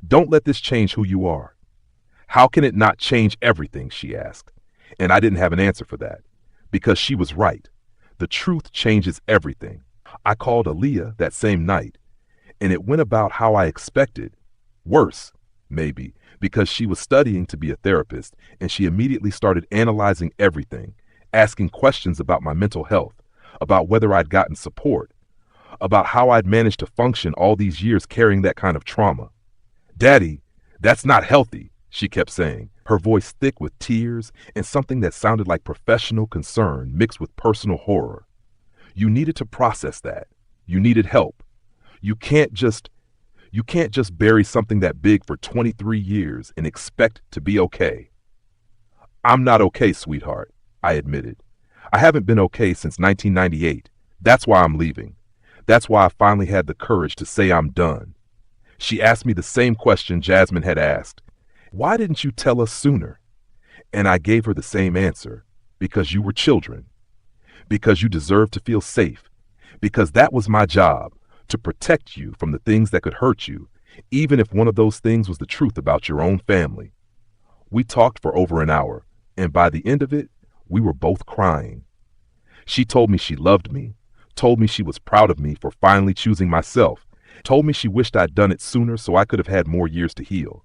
Don't let this change who you are." "How can it not change everything?" she asked. And I didn't have an answer for that, because she was right. The truth changes everything. I called Aaliyah that same night, and it went about how I expected. Worse, maybe, because she was studying to be a therapist, and she immediately started analyzing everything, asking questions about my mental health, about whether I'd gotten support, about how I'd managed to function all these years carrying that kind of trauma. "Daddy, that's not healthy," she kept saying, her voice thick with tears and something that sounded like professional concern mixed with personal horror. "You needed to process that. You needed help. You can't just bury something that big for 23 years and expect to be okay." "I'm not okay, sweetheart," I admitted. "I haven't been okay since 1998. That's why I'm leaving. That's why I finally had the courage to say I'm done." She asked me the same question Jasmine had asked. "Why didn't you tell us sooner?" And I gave her the same answer. "Because you were children. Because you deserved to feel safe. Because that was my job, to protect you from the things that could hurt you, even if one of those things was the truth about your own family." We talked for over an hour, and by the end of it, we were both crying. She told me she loved me, told me she was proud of me for finally choosing myself, told me she wished I'd done it sooner so I could have had more years to heal.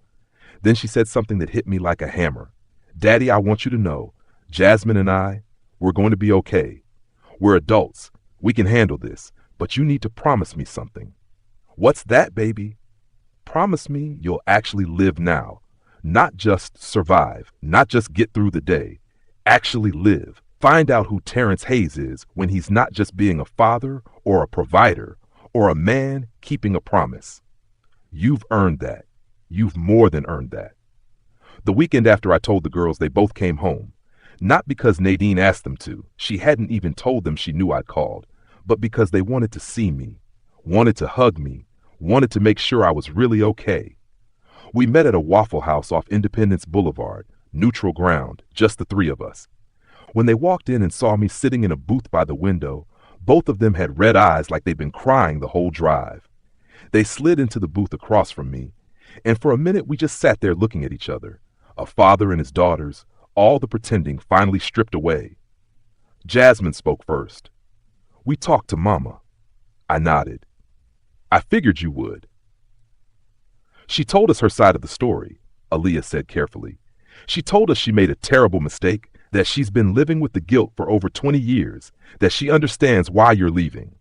Then she said something that hit me like a hammer. "Daddy, I want you to know, Jasmine and we're going to be okay. We're adults. We can handle this, but you need to promise me something." "What's that, baby?" "Promise me you'll actually live now. Not just survive, not just get through the day. Actually live. Find out who Terrence Hayes is when he's not just being a father or a provider or a man keeping a promise. You've earned that. You've more than earned that." The weekend after I told the girls, they both came home. Not because Nadine asked them to. She hadn't even told them she knew I'd called. But because they wanted to see me, wanted to hug me, wanted to make sure I was really okay. We met at a Waffle House off Independence Boulevard, neutral ground, just the three of us. When they walked in and saw me sitting in a booth by the window, both of them had red eyes like they'd been crying the whole drive. They slid into the booth across from me, and for a minute we just sat there looking at each other, a father and his daughters, all the pretending finally stripped away. Jasmine spoke first. "We talked to Mama." I nodded. "I figured you would." "She told us her side of the story," Aaliyah said carefully. "She told us she made a terrible mistake, that she's been living with the guilt for over 20 years, that she understands why you're leaving."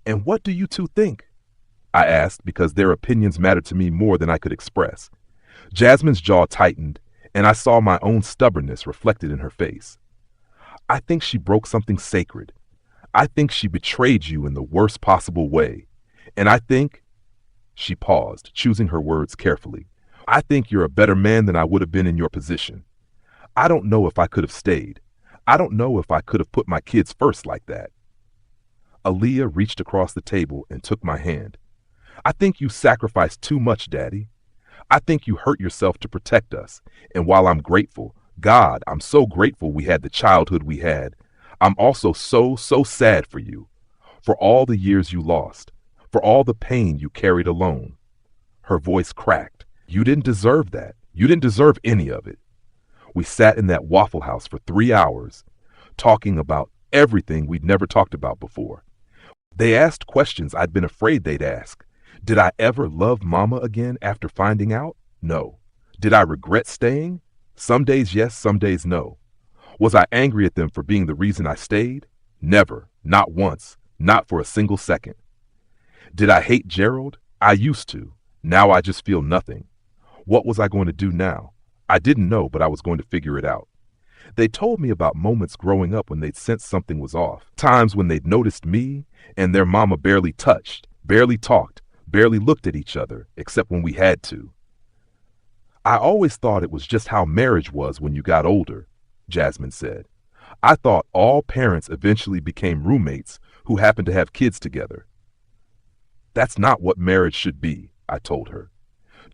"And what do you two think?" I asked, because their opinions mattered to me more than I could express. Jasmine's jaw tightened, and I saw my own stubbornness reflected in her face. "I think she broke something sacred. I think she betrayed you in the worst possible way. And I think—" She paused, choosing her words carefully. "I think you're a better man than I would have been in your position. I don't know if I could have stayed. I don't know if I could have put my kids first like that." Aaliyah reached across the table and took my hand. "I think you sacrificed too much, Daddy. I think you hurt yourself to protect us. And while I'm grateful, God, I'm so grateful we had the childhood we had, I'm also so sad for you, for all the years you lost, for all the pain you carried alone." Her voice cracked. "You didn't deserve that. You didn't deserve any of it." We sat in that Waffle House for 3 hours, talking about everything we'd never talked about before. They asked questions I'd been afraid they'd ask. Did I ever love Mama again after finding out? No. Did I regret staying? Some days yes, some days no. Was I angry at them for being the reason I stayed? Never. Not once. Not for a single second. Did I hate Gerald? I used to. Now I just feel nothing. What was I going to do now? I didn't know, but I was going to figure it out. They told me about moments growing up when they'd sensed something was off, times when they'd noticed me and their mama barely touched, barely talked, barely looked at each other, except when we had to. I always thought it was just how marriage was when you got older, Jasmine said. I thought all parents eventually became roommates who happened to have kids together. That's not what marriage should be, I told her.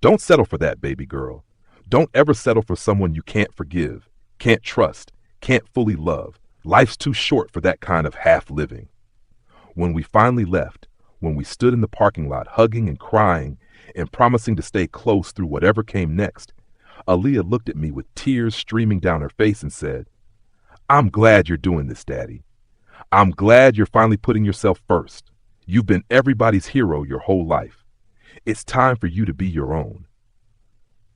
Don't settle for that, baby girl. Don't ever settle for someone you can't forgive, can't trust, can't fully love. Life's too short for that kind of half living. When we finally left, when we stood in the parking lot hugging and crying and promising to stay close through whatever came next, Aaliyah looked at me with tears streaming down her face and said, I'm glad you're doing this, Daddy. I'm glad you're finally putting yourself first. You've been everybody's hero your whole life. It's time for you to be your own.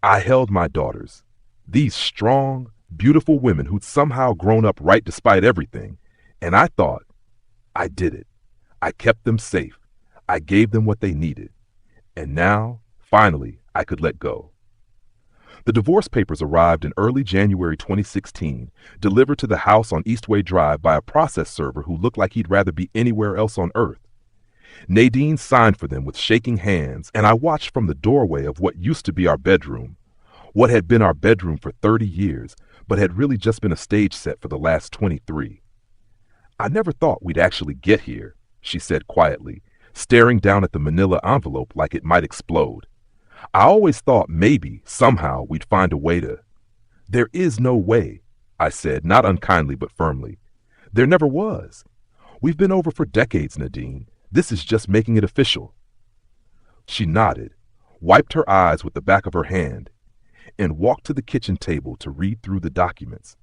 I held my daughters, these strong, beautiful women who'd somehow grown up right despite everything, and I thought, I did it. I kept them safe. I gave them what they needed. And now, finally, I could let go. The divorce papers arrived in early January 2016, delivered to the house on Eastway Drive by a process server who looked like he'd rather be anywhere else on earth. Nadine signed for them with shaking hands, and I watched from the doorway of what used to be our bedroom, what had been our bedroom for 30 years, but had really just been a stage set for the last 23. I never thought we'd actually get here, she said quietly, staring down at the manila envelope like it might explode. I always thought maybe, somehow, we'd find a way to... There is no way, I said, not unkindly but firmly. There never was. We've been over for decades, Nadine. This is just making it official. She nodded, wiped her eyes with the back of her hand, and walked to the kitchen table to read through the documents.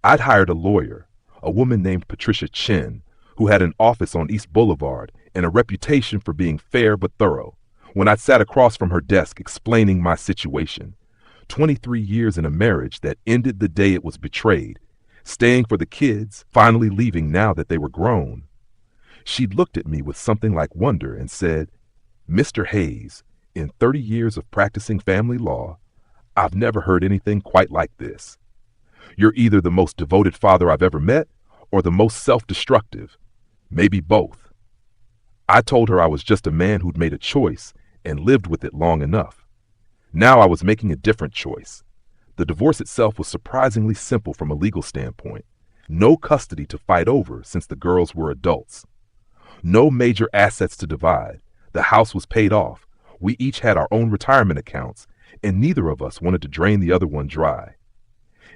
I'd hired a lawyer, a woman named Patricia Chin, who had an office on East Boulevard and a reputation for being fair but thorough, when I sat across from her desk explaining my situation. 23 years in a marriage that ended the day it was betrayed, staying for the kids, finally leaving now that they were grown. She looked at me with something like wonder and said, Mr. Hayes, in 30 years of practicing family law, I've never heard anything quite like this. You're either the most devoted father I've ever met or the most self-destructive, maybe both. I told her I was just a man who'd made a choice and lived with it long enough. Now I was making a different choice. The divorce itself was surprisingly simple from a legal standpoint. No custody to fight over since the girls were adults. No major assets to divide. The house was paid off. We each had our own retirement accounts, and neither of us wanted to drain the other one dry.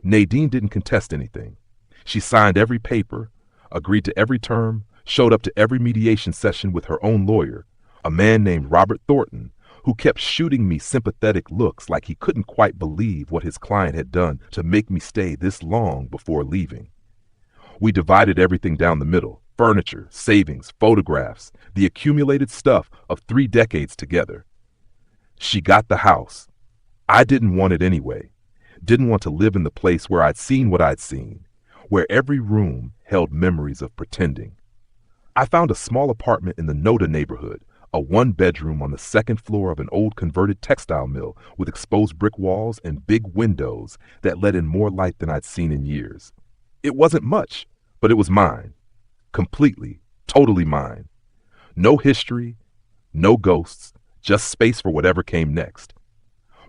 Nadine didn't contest anything. She signed every paper, agreed to every term, showed up to every mediation session with her own lawyer, a man named Robert Thornton, who kept shooting me sympathetic looks like he couldn't quite believe what his client had done to make me stay this long before leaving. We divided everything down the middle. Furniture, savings, photographs, the accumulated stuff of 3 decades together. She got the house. I didn't want it anyway. Didn't want to live in the place where I'd seen what I'd seen, where every room held memories of pretending. I found a small apartment in the Noda neighborhood, a 1-bedroom on the 2nd floor of an old converted textile mill with exposed brick walls and big windows that let in more light than I'd seen in years. It wasn't much, but it was mine. Completely, totally mine. No history, no ghosts, just space for whatever came next.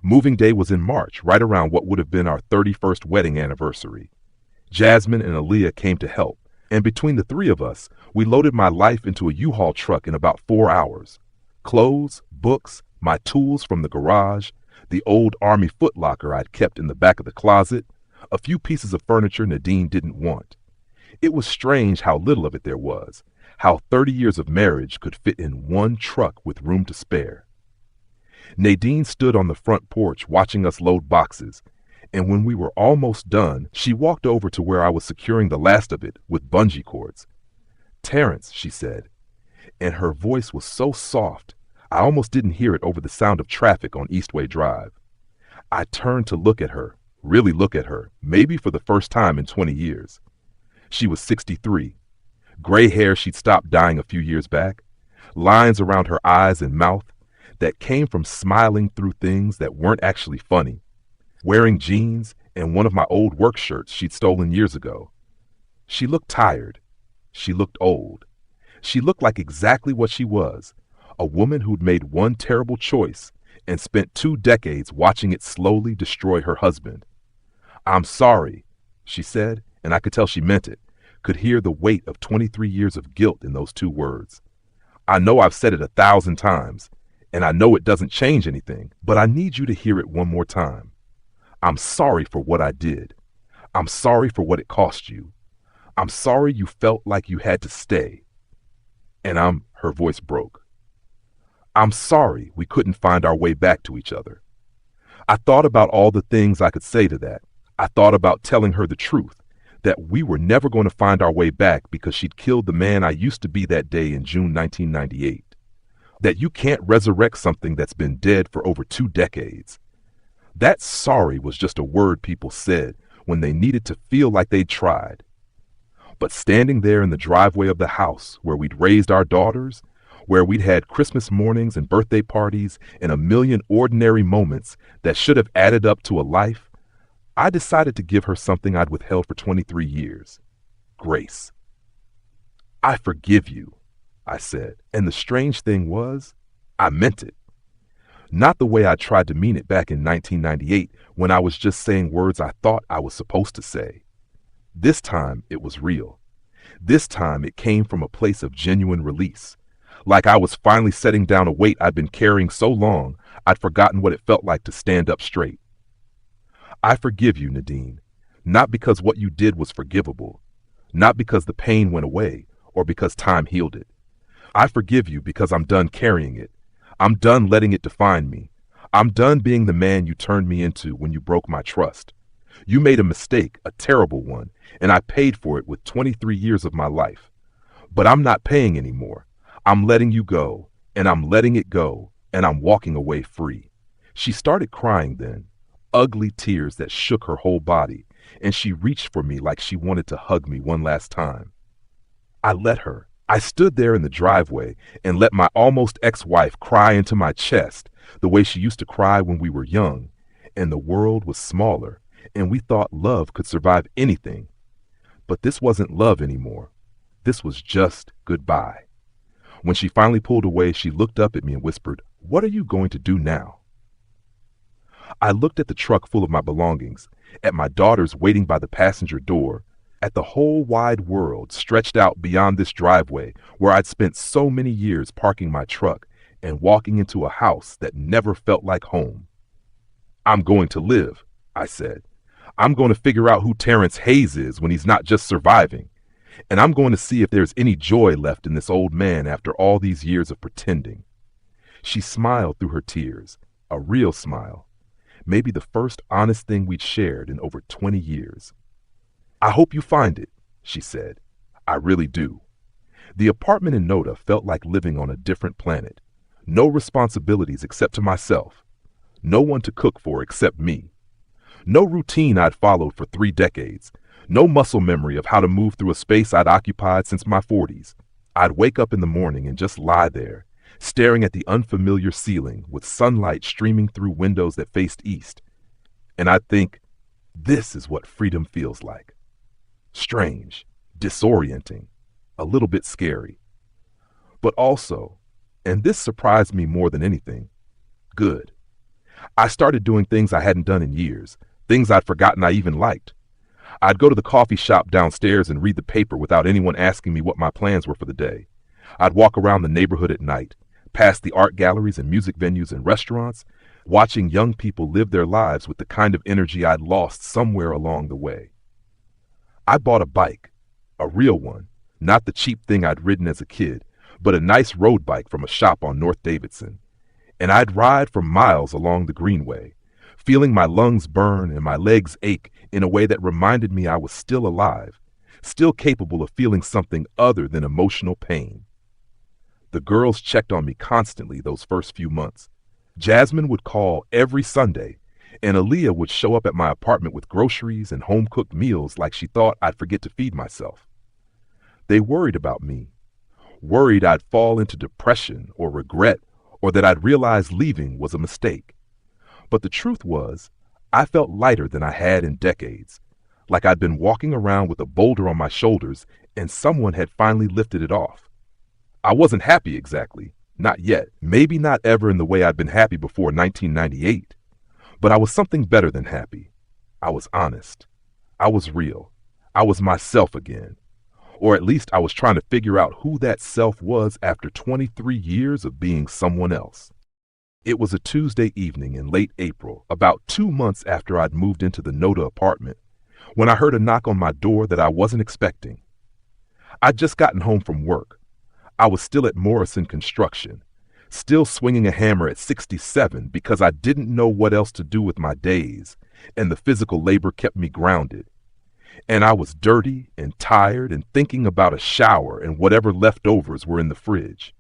Moving day was in March, right around what would have been our 31st wedding anniversary. Jasmine and Aaliyah came to help, and between the 3 of us, we loaded my life into a U-Haul truck in about 4 hours. Clothes, books, my tools from the garage, the old Army footlocker I'd kept in the back of the closet, a few pieces of furniture Nadine didn't want. It was strange how little of it there was, how 30 years of marriage could fit in one truck with room to spare. Nadine stood on the front porch watching us load boxes, and when we were almost done, she walked over to where I was securing the last of it with bungee cords. Terrence, she said, and her voice was so soft, I almost didn't hear it over the sound of traffic on Eastway Drive. I turned to look at her, really look at her, maybe for the first time in 20 years. She was 63. Gray hair she'd stopped dyeing a few years back. lines around her eyes and mouth that came from smiling through things that weren't actually funny, wearing jeans and one of my old work shirts she'd stolen years ago. She looked tired. She looked old. She looked like exactly what she was, a woman who'd made one terrible choice and spent 2 decades watching it slowly destroy her husband. "I'm sorry," she said, and I could tell she meant it, could hear the weight of 23 years of guilt in those 2 words. "I know I've said it 1,000 times, and I know it doesn't change anything, but I need you to hear it one more time. I'm sorry for what I did. I'm sorry for what it cost you. I'm sorry you felt like you had to stay. And her voice broke. I'm sorry we couldn't find our way back to each other." I thought about all the things I could say to that. I thought about telling her the truth, that we were never going to find our way back because she'd killed the man I used to be that day in June 1998. That you can't resurrect something that's been dead for over 2 decades. That sorry was just a word people said when they needed to feel like they'd tried. But standing there in the driveway of the house where we'd raised our daughters, where we'd had Christmas mornings and birthday parties and a million ordinary moments that should have added up to a life, I decided to give her something I'd withheld for 23 years. Grace. "I forgive you," I said, and the strange thing was, I meant it. Not the way I tried to mean it back in 1998 when I was just saying words I thought I was supposed to say. This time it was real. This time it came from a place of genuine release, like I was finally setting down a weight I'd been carrying so long I'd forgotten what it felt like to stand up straight. "I forgive you, Nadine, not because what you did was forgivable, not because the pain went away or because time healed it. I forgive you because I'm done carrying it. I'm done letting it define me. I'm done being the man you turned me into when you broke my trust. You made a mistake, a terrible one, and I paid for it with 23 years of my life. But I'm not paying anymore. I'm letting you go, and I'm letting it go, and I'm walking away free." She started crying then, ugly tears that shook her whole body, and she reached for me like she wanted to hug me one last time. I let her. I stood there in the driveway and let my almost ex-wife cry into my chest the way she used to cry when we were young, and the world was smaller, and we thought love could survive anything. But this wasn't love anymore. This was just goodbye. When she finally pulled away, she looked up at me and whispered, "What are you going to do now?" I looked at the truck full of my belongings, at my daughters waiting by the passenger door, at the whole wide world stretched out beyond this driveway where I'd spent so many years parking my truck and walking into a house that never felt like home. "I'm going to live," I said. "I'm going to figure out who Terrence Hayes is when he's not just surviving. And I'm going to see if there's any joy left in this old man after all these years of pretending." She smiled through her tears, a real smile. Maybe the first honest thing we'd shared in over 20 years. "I hope you find it," she said. "I really do." The apartment in Noda felt like living on a different planet. No responsibilities except to myself. No one to cook for except me. No routine I'd followed for 3 decades. No muscle memory of how to move through a space I'd occupied since my 40s. I'd wake up in the morning and just lie there, staring at the unfamiliar ceiling with sunlight streaming through windows that faced east. And I'd think, this is what freedom feels like. Strange, disorienting, a little bit scary. But also, and this surprised me more than anything, good. I started doing things I hadn't done in years, things I'd forgotten I even liked. I'd go to the coffee shop downstairs and read the paper without anyone asking me what my plans were for the day. I'd walk around the neighborhood at night, past the art galleries and music venues and restaurants, watching young people live their lives with the kind of energy I'd lost somewhere along the way. I bought a bike, a real one, not the cheap thing I'd ridden as a kid, but a nice road bike from a shop on North Davidson. And I'd ride for miles along the greenway, feeling my lungs burn and my legs ache in a way that reminded me I was still alive, still capable of feeling something other than emotional pain. The girls checked on me constantly those first few months. Jasmine would call every Sunday, and Aaliyah would show up at my apartment with groceries and home-cooked meals like she thought I'd forget to feed myself. They worried about me, worried I'd fall into depression or regret, or that I'd realize leaving was a mistake. But the truth was, I felt lighter than I had in decades, like I'd been walking around with a boulder on my shoulders and someone had finally lifted it off. I wasn't happy exactly, not yet, maybe not ever in the way I'd been happy before 1998, but I was something better than happy. I was honest. I was real. I was myself again. Or at least I was trying to figure out who that self was after 23 years of being someone else. It was a Tuesday evening in late April, about 2 months after I'd moved into the Noda apartment, when I heard a knock on my door that I wasn't expecting. I'd just gotten home from work. I was still at Morrison Construction, still swinging a hammer at 67 because I didn't know what else to do with my days, and the physical labor kept me grounded. And I was dirty and tired and thinking about a shower and whatever leftovers were in the fridge.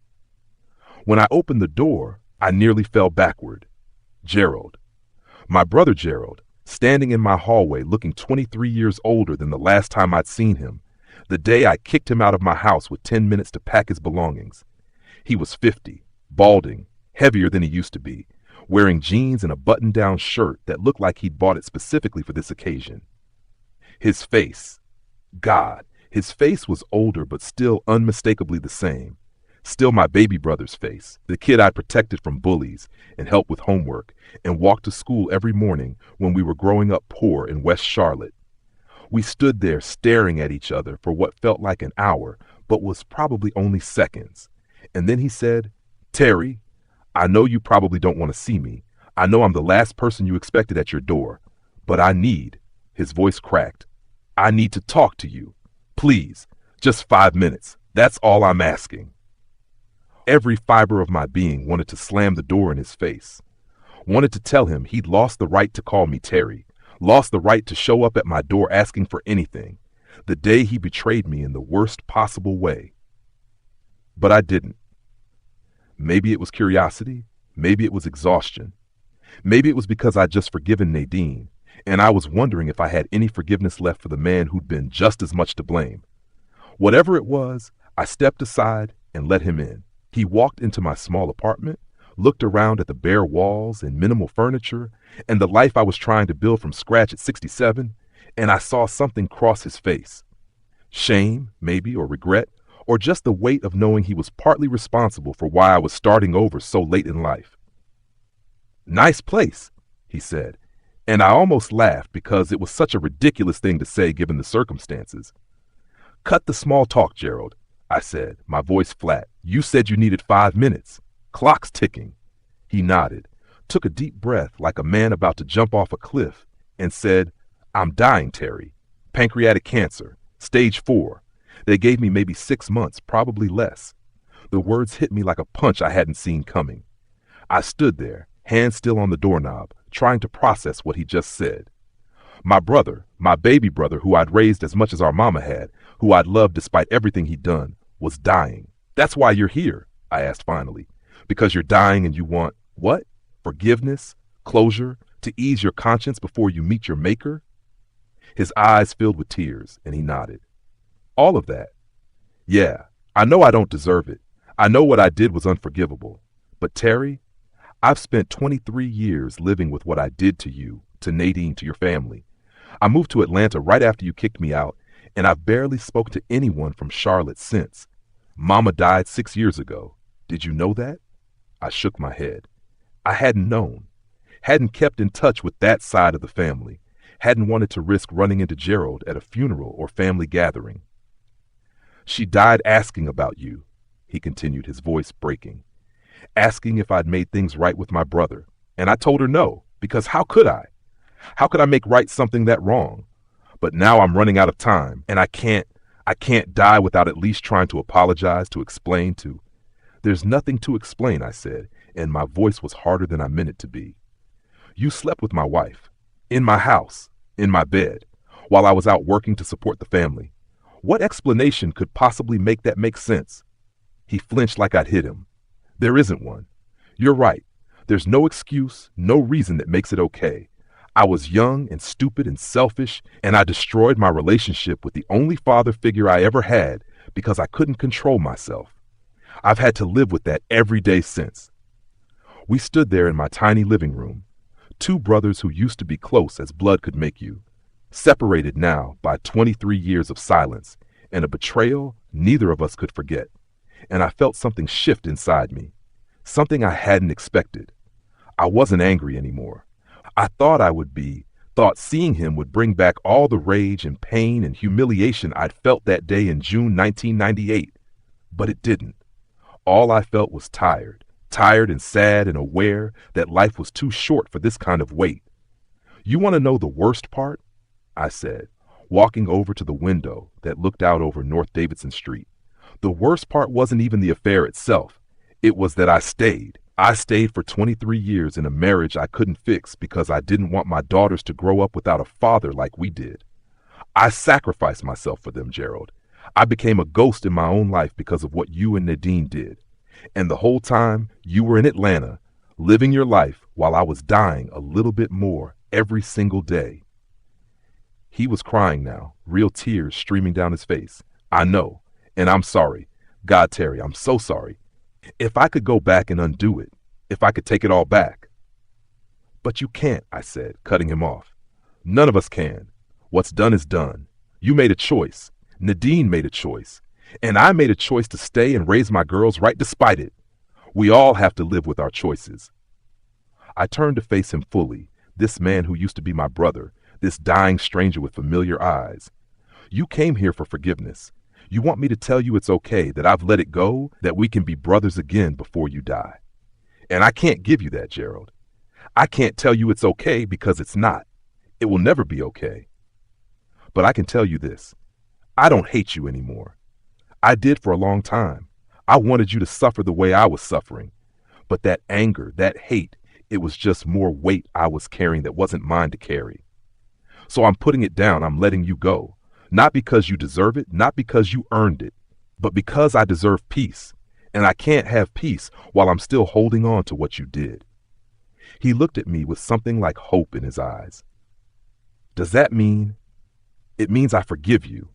When I opened the door, I nearly fell backward. Gerald, my brother Gerald, standing in my hallway looking 23 years older than the last time I'd seen him, the day I kicked him out of my house with 10 minutes to pack his belongings. He was 50, balding, heavier than he used to be, wearing jeans and a button-down shirt that looked like he'd bought it specifically for this occasion. His face, God, his face was older but still unmistakably the same. Still my baby brother's face, the kid I'd protected from bullies and helped with homework and walked to school every morning when we were growing up poor in West Charlotte. We stood there staring at each other for what felt like an hour, but was probably only seconds. And then he said, "Terry, I know you probably don't want to see me. I know I'm the last person you expected at your door, but I need," his voice cracked, "I need to talk to you. Please, just 5 minutes. That's all I'm asking." Every fiber of my being wanted to slam the door in his face. Wanted to tell him he'd lost the right to call me Terry, lost the right to show up at my door asking for anything, the day he betrayed me in the worst possible way. But I didn't. Maybe it was curiosity, maybe it was exhaustion. Maybe it was because I'd just forgiven Nadine, and I was wondering if I had any forgiveness left for the man who'd been just as much to blame. Whatever it was, I stepped aside and let him in. He walked into my small apartment, looked around at the bare walls and minimal furniture and the life I was trying to build from scratch at 67, and I saw something cross his face. Shame, maybe, or regret, or just the weight of knowing he was partly responsible for why I was starting over so late in life. "Nice place," he said, and I almost laughed because it was such a ridiculous thing to say given the circumstances. "Cut the small talk, Gerald," I said, my voice flat. "You said you needed 5 minutes. Clock's ticking." He nodded, took a deep breath like a man about to jump off a cliff, and said, "I'm dying, Terry. Pancreatic cancer, stage 4. They gave me maybe 6 months, probably less." The words hit me like a punch I hadn't seen coming. I stood there, hand still on the doorknob, trying to process what he just said. My brother, my baby brother, who I'd raised as much as our mama had, who I'd loved despite everything he'd done, was dying. "That's why you're here," I asked finally. "Because you're dying and you want, what? Forgiveness? Closure? To ease your conscience before you meet your maker?" His eyes filled with tears, and he nodded. "All of that. Yeah, I know I don't deserve it. I know what I did was unforgivable. But Terry, I've spent 23 years living with what I did to you, to Nadine, to your family. I moved to Atlanta right after you kicked me out, and I've barely spoke to anyone from Charlotte since. Mama died 6 years ago. Did you know that?" I shook my head. I hadn't known. Hadn't kept in touch with that side of the family. Hadn't wanted to risk running into Gerald at a funeral or family gathering. "She died asking about you," he continued, his voice breaking. "Asking if I'd made things right with my brother. And I told her no, because how could I? How could I make right something that wrong? But now I'm running out of time, and I can't die without at least trying to apologize, to explain, to..." "There's nothing to explain," I said, and my voice was harder than I meant it to be. "You slept with my wife, in my house, in my bed, while I was out working to support the family. What explanation could possibly make that make sense?" He flinched like I'd hit him. "There isn't one. You're right. There's no excuse, no reason that makes it okay. I was young and stupid and selfish, and I destroyed my relationship with the only father figure I ever had because I couldn't control myself. I've had to live with that every day since. We stood there in my tiny living room, two brothers who used to be close as blood could make you, separated now by 23 years of silence and a betrayal neither of us could forget. And I felt something shift inside me, something I hadn't expected. I wasn't angry anymore. I thought I would be, thought seeing him would bring back all the rage and pain and humiliation I'd felt that day in June 1998. But it didn't. All I felt was tired and sad and aware that life was too short for this kind of weight. You want to know the worst part? I said, walking over to the window that looked out over North Davidson Street. The worst part wasn't even the affair itself. It was that I stayed. I stayed for 23 years in a marriage I couldn't fix because I didn't want my daughters to grow up without a father like we did. I sacrificed myself for them, Gerald. I became a ghost in my own life because of what you and Nadine did. And the whole time you were in Atlanta, living your life while I was dying a little bit more every single day. He was crying now, real tears streaming down his face. I know, and I'm sorry. God, Terry, I'm so sorry. If I could go back and undo it, if I could take it all back. But you can't, I said, cutting him off. None of us can. What's done is done. You made a choice. Nadine made a choice. And I made a choice to stay and raise my girls right despite it. We all have to live with our choices. I turned to face him fully, this man who used to be my brother, this dying stranger with familiar eyes. You came here for forgiveness. You want me to tell you it's okay, that I've let it go, that we can be brothers again before you die. And I can't give you that, Gerald. I can't tell you it's okay because it's not. It will never be okay. But I can tell you this. I don't hate you anymore. I did for a long time. I wanted you to suffer the way I was suffering. But that anger, that hate, it was just more weight I was carrying that wasn't mine to carry. So I'm putting it down. I'm letting you go. Not because you deserve it, not because you earned it, but because I deserve peace. And I can't have peace while I'm still holding on to what you did. He looked at me with something like hope in his eyes. Does that mean? It means I forgive you,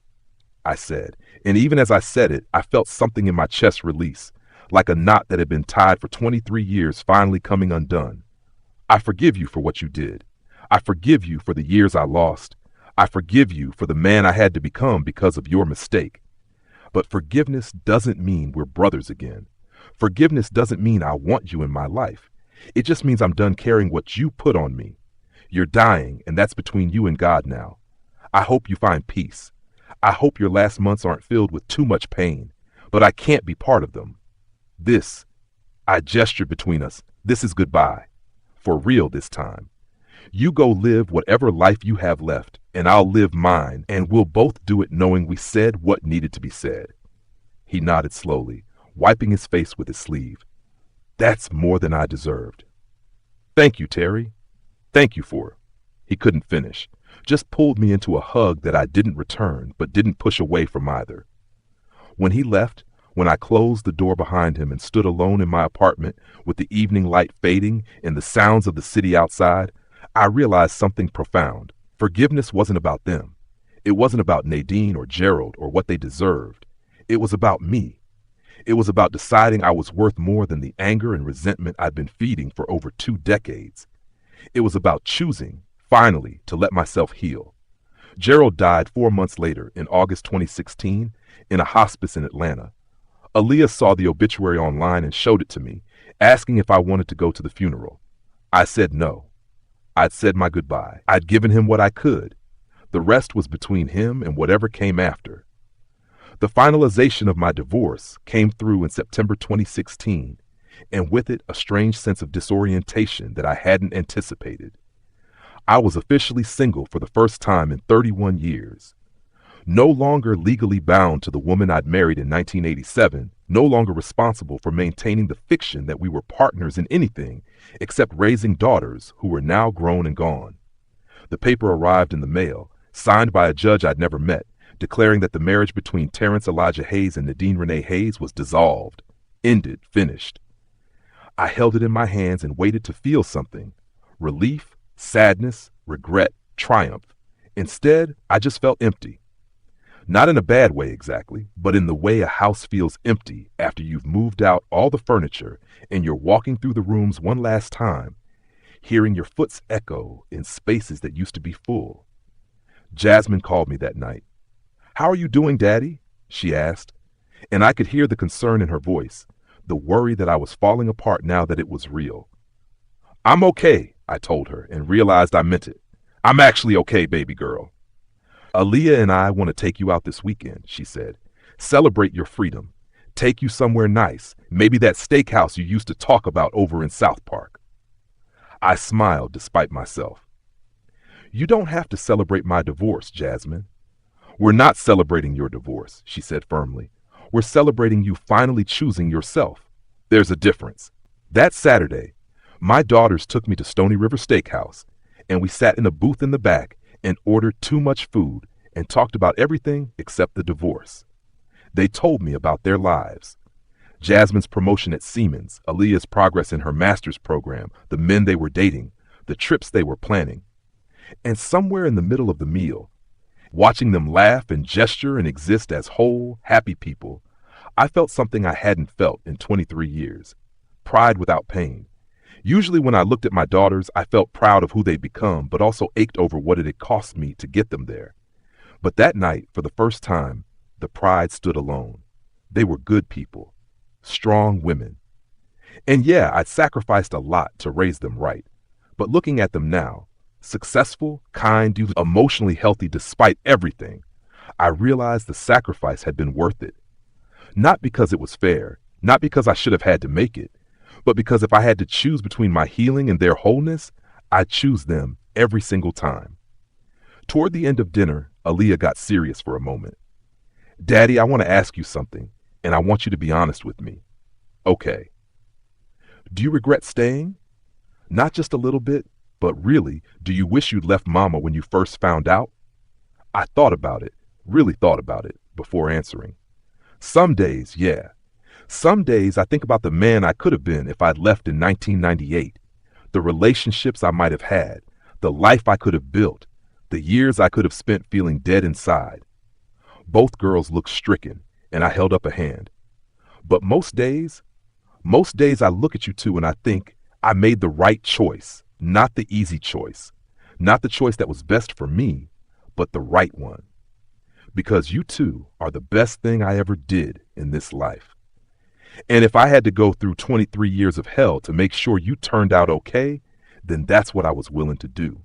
I said. And even as I said it, I felt something in my chest release, like a knot that had been tied for 23 years finally coming undone. I forgive you for what you did. I forgive you for the years I lost. I forgive you for the man I had to become because of your mistake. But forgiveness doesn't mean we're brothers again. Forgiveness doesn't mean I want you in my life. It just means I'm done carrying what you put on me. You're dying, and that's between you and God now. I hope you find peace. I hope your last months aren't filled with too much pain, but I can't be part of them. This, I gestured between us, this is goodbye. For real this time. You go live whatever life you have left, and I'll live mine, and we'll both do it knowing we said what needed to be said. He nodded slowly, wiping his face with his sleeve. That's more than I deserved. Thank you, Terry. Thank you for it. He couldn't finish, just pulled me into a hug that I didn't return, but didn't push away from either. When he left, when I closed the door behind him and stood alone in my apartment with the evening light fading and the sounds of the city outside, I realized something profound. Forgiveness wasn't about them. It wasn't about Nadine or Gerald or what they deserved. It was about me. It was about deciding I was worth more than the anger and resentment I'd been feeding for over 2 decades. It was about choosing, finally, to let myself heal. Gerald died 4 months later, in August 2016, in a hospice in Atlanta. Aaliyah saw the obituary online and showed it to me, asking if I wanted to go to the funeral. I said no. I'd said my goodbye. I'd given him what I could. The rest was between him and whatever came after. The finalization of my divorce came through in September 2016, and with it a strange sense of disorientation that I hadn't anticipated. I was officially single for the first time in 31 years. No longer legally bound to the woman I'd married in 1987, no longer responsible for maintaining the fiction that we were partners in anything except raising daughters who were now grown and gone. The paper arrived in the mail, signed by a judge I'd never met, declaring that the marriage between Terrence Elijah Hayes and Nadine Renee Hayes was dissolved, ended, finished. I held it in my hands and waited to feel something. Relief, sadness, regret, triumph. Instead, I just felt empty. Not in a bad way exactly, but in the way a house feels empty after you've moved out all the furniture and you're walking through the rooms one last time, hearing your foot's echo in spaces that used to be full. Jasmine called me that night. "How are you doing, Daddy?" she asked, and I could hear the concern in her voice, the worry that I was falling apart now that it was real. "I'm okay," I told her and realized I meant it. "I'm actually okay, baby girl." "Aaliyah and I want to take you out this weekend," she said. "Celebrate your freedom. Take you somewhere nice, maybe that steakhouse you used to talk about over in South Park." I smiled despite myself. "You don't have to celebrate my divorce, Jasmine." "We're not celebrating your divorce," she said firmly. "We're celebrating you finally choosing yourself. There's a difference." That Saturday, my daughters took me to Stony River Steakhouse, and we sat in a booth in the back and ordered too much food and talked about everything except the divorce. They told me about their lives. Jasmine's promotion at Siemens, Aaliyah's progress in her master's program, the men they were dating, the trips they were planning. And somewhere in the middle of the meal, watching them laugh and gesture and exist as whole, happy people, I felt something I hadn't felt in 23 years. Pride without pain. Usually when I looked at my daughters, I felt proud of who they'd become, but also ached over what it had cost me to get them there. But that night, for the first time, the pride stood alone. They were good people, strong women. And yeah, I'd sacrificed a lot to raise them right. But looking at them now, successful, kind, emotionally healthy despite everything, I realized the sacrifice had been worth it. Not because it was fair, not because I should have had to make it, but because if I had to choose between my healing and their wholeness, I'd choose them every single time. Toward the end of dinner, Aaliyah got serious for a moment. "Daddy, I want to ask you something, and I want you to be honest with me." "Okay." "Do you regret staying? Not just a little bit, but really, do you wish you'd left Mama when you first found out?" I thought about it, really thought about it, before answering. Some days, yeah. Some days I think about the man I could have been if I'd left in 1998, the relationships I might have had, the life I could have built, the years I could have spent feeling dead inside. Both girls looked stricken, and I held up a hand. But most days I look at you two and I think I made the right choice, not the easy choice, not the choice that was best for me, but the right one. Because you two are the best thing I ever did in this life. And if I had to go through 23 years of hell to make sure you turned out okay, then that's what I was willing to do.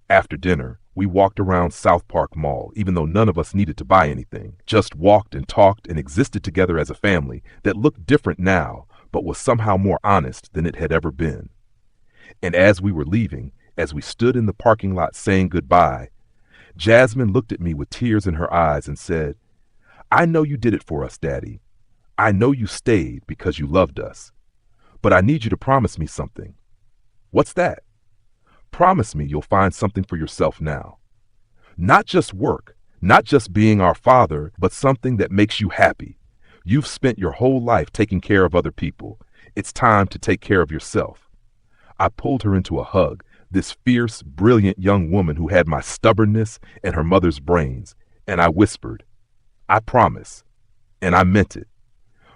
After dinner, we walked around South Park Mall, even though none of us needed to buy anything. Just walked and talked and existed together as a family that looked different now, but was somehow more honest than it had ever been. And as we were leaving, as we stood in the parking lot saying goodbye, Jasmine looked at me with tears in her eyes and said, "I know you did it for us, Daddy. I know you stayed because you loved us. But I need you to promise me something." "What's that?" "Promise me you'll find something for yourself now. Not just work, not just being our father, but something that makes you happy. You've spent your whole life taking care of other people. It's time to take care of yourself." I pulled her into a hug, this fierce, brilliant young woman who had my stubbornness and her mother's brains, and I whispered, "I promise." And I meant it.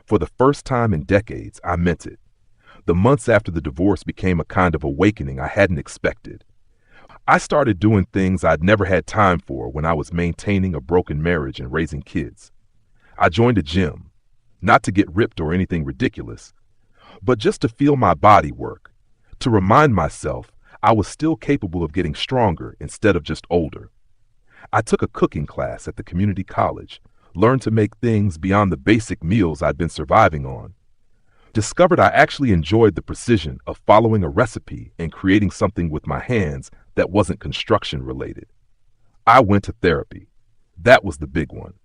For the first time in decades, I meant it. The months after the divorce became a kind of awakening I hadn't expected. I started doing things I'd never had time for when I was maintaining a broken marriage and raising kids. I joined a gym, not to get ripped or anything ridiculous, but just to feel my body work, to remind myself I was still capable of getting stronger instead of just older. I took a cooking class at the community college, learned to make things beyond the basic meals I'd been surviving on. Discovered I actually enjoyed the precision of following a recipe and creating something with my hands that wasn't construction related. I went to therapy. That was the big one.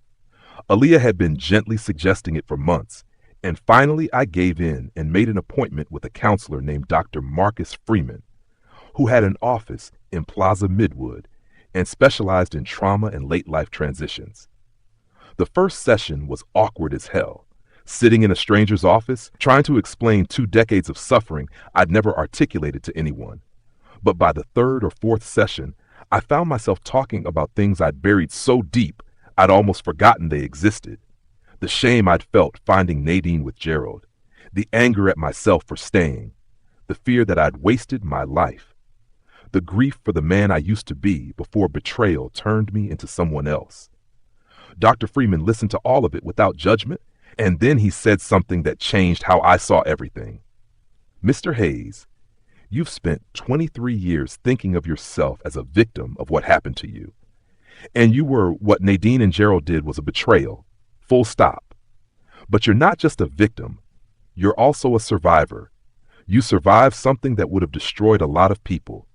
Aaliyah had been gently suggesting it for months, and finally I gave in and made an appointment with a counselor named Dr. Marcus Freeman, who had an office in Plaza Midwood and specialized in trauma and late life transitions. The first session was awkward as hell, sitting in a stranger's office, trying to explain 2 decades of suffering I'd never articulated to anyone. But by the 3rd or 4th session, I found myself talking about things I'd buried so deep I'd almost forgotten they existed. The shame I'd felt finding Nadine with Gerald. The anger at myself for staying. The fear that I'd wasted my life. The grief for the man I used to be before betrayal turned me into someone else. Dr. Freeman listened to all of it without judgment, and then he said something that changed how I saw everything. Mr. Hayes, you've spent 23 years thinking of yourself as a victim of what happened to you. And you were what Nadine and Gerald did was a betrayal. Full stop. But you're not just a victim. You're also a survivor. You survived something that would have destroyed a lot of people.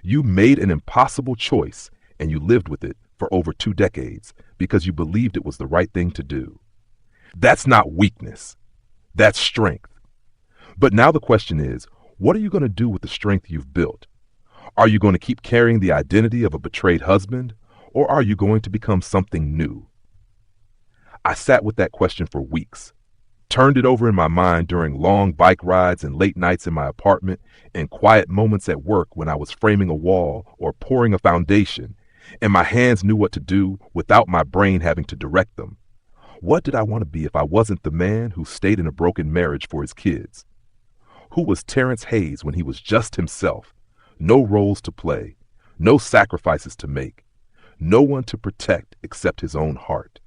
You made an impossible choice, and you lived with it for over 2 decades because you believed it was the right thing to do. That's not weakness. That's strength. But now the question is, what are you going to do with the strength you've built? Are you going to keep carrying the identity of a betrayed husband, or are you going to become something new? I sat with that question for weeks, turned it over in my mind during long bike rides and late nights in my apartment and quiet moments at work when I was framing a wall or pouring a foundation, and my hands knew what to do without my brain having to direct them. What did I want to be if I wasn't the man who stayed in a broken marriage for his kids? Who was Terrence Hayes when he was just himself? No roles to play, no sacrifices to make, no one to protect except his own heart.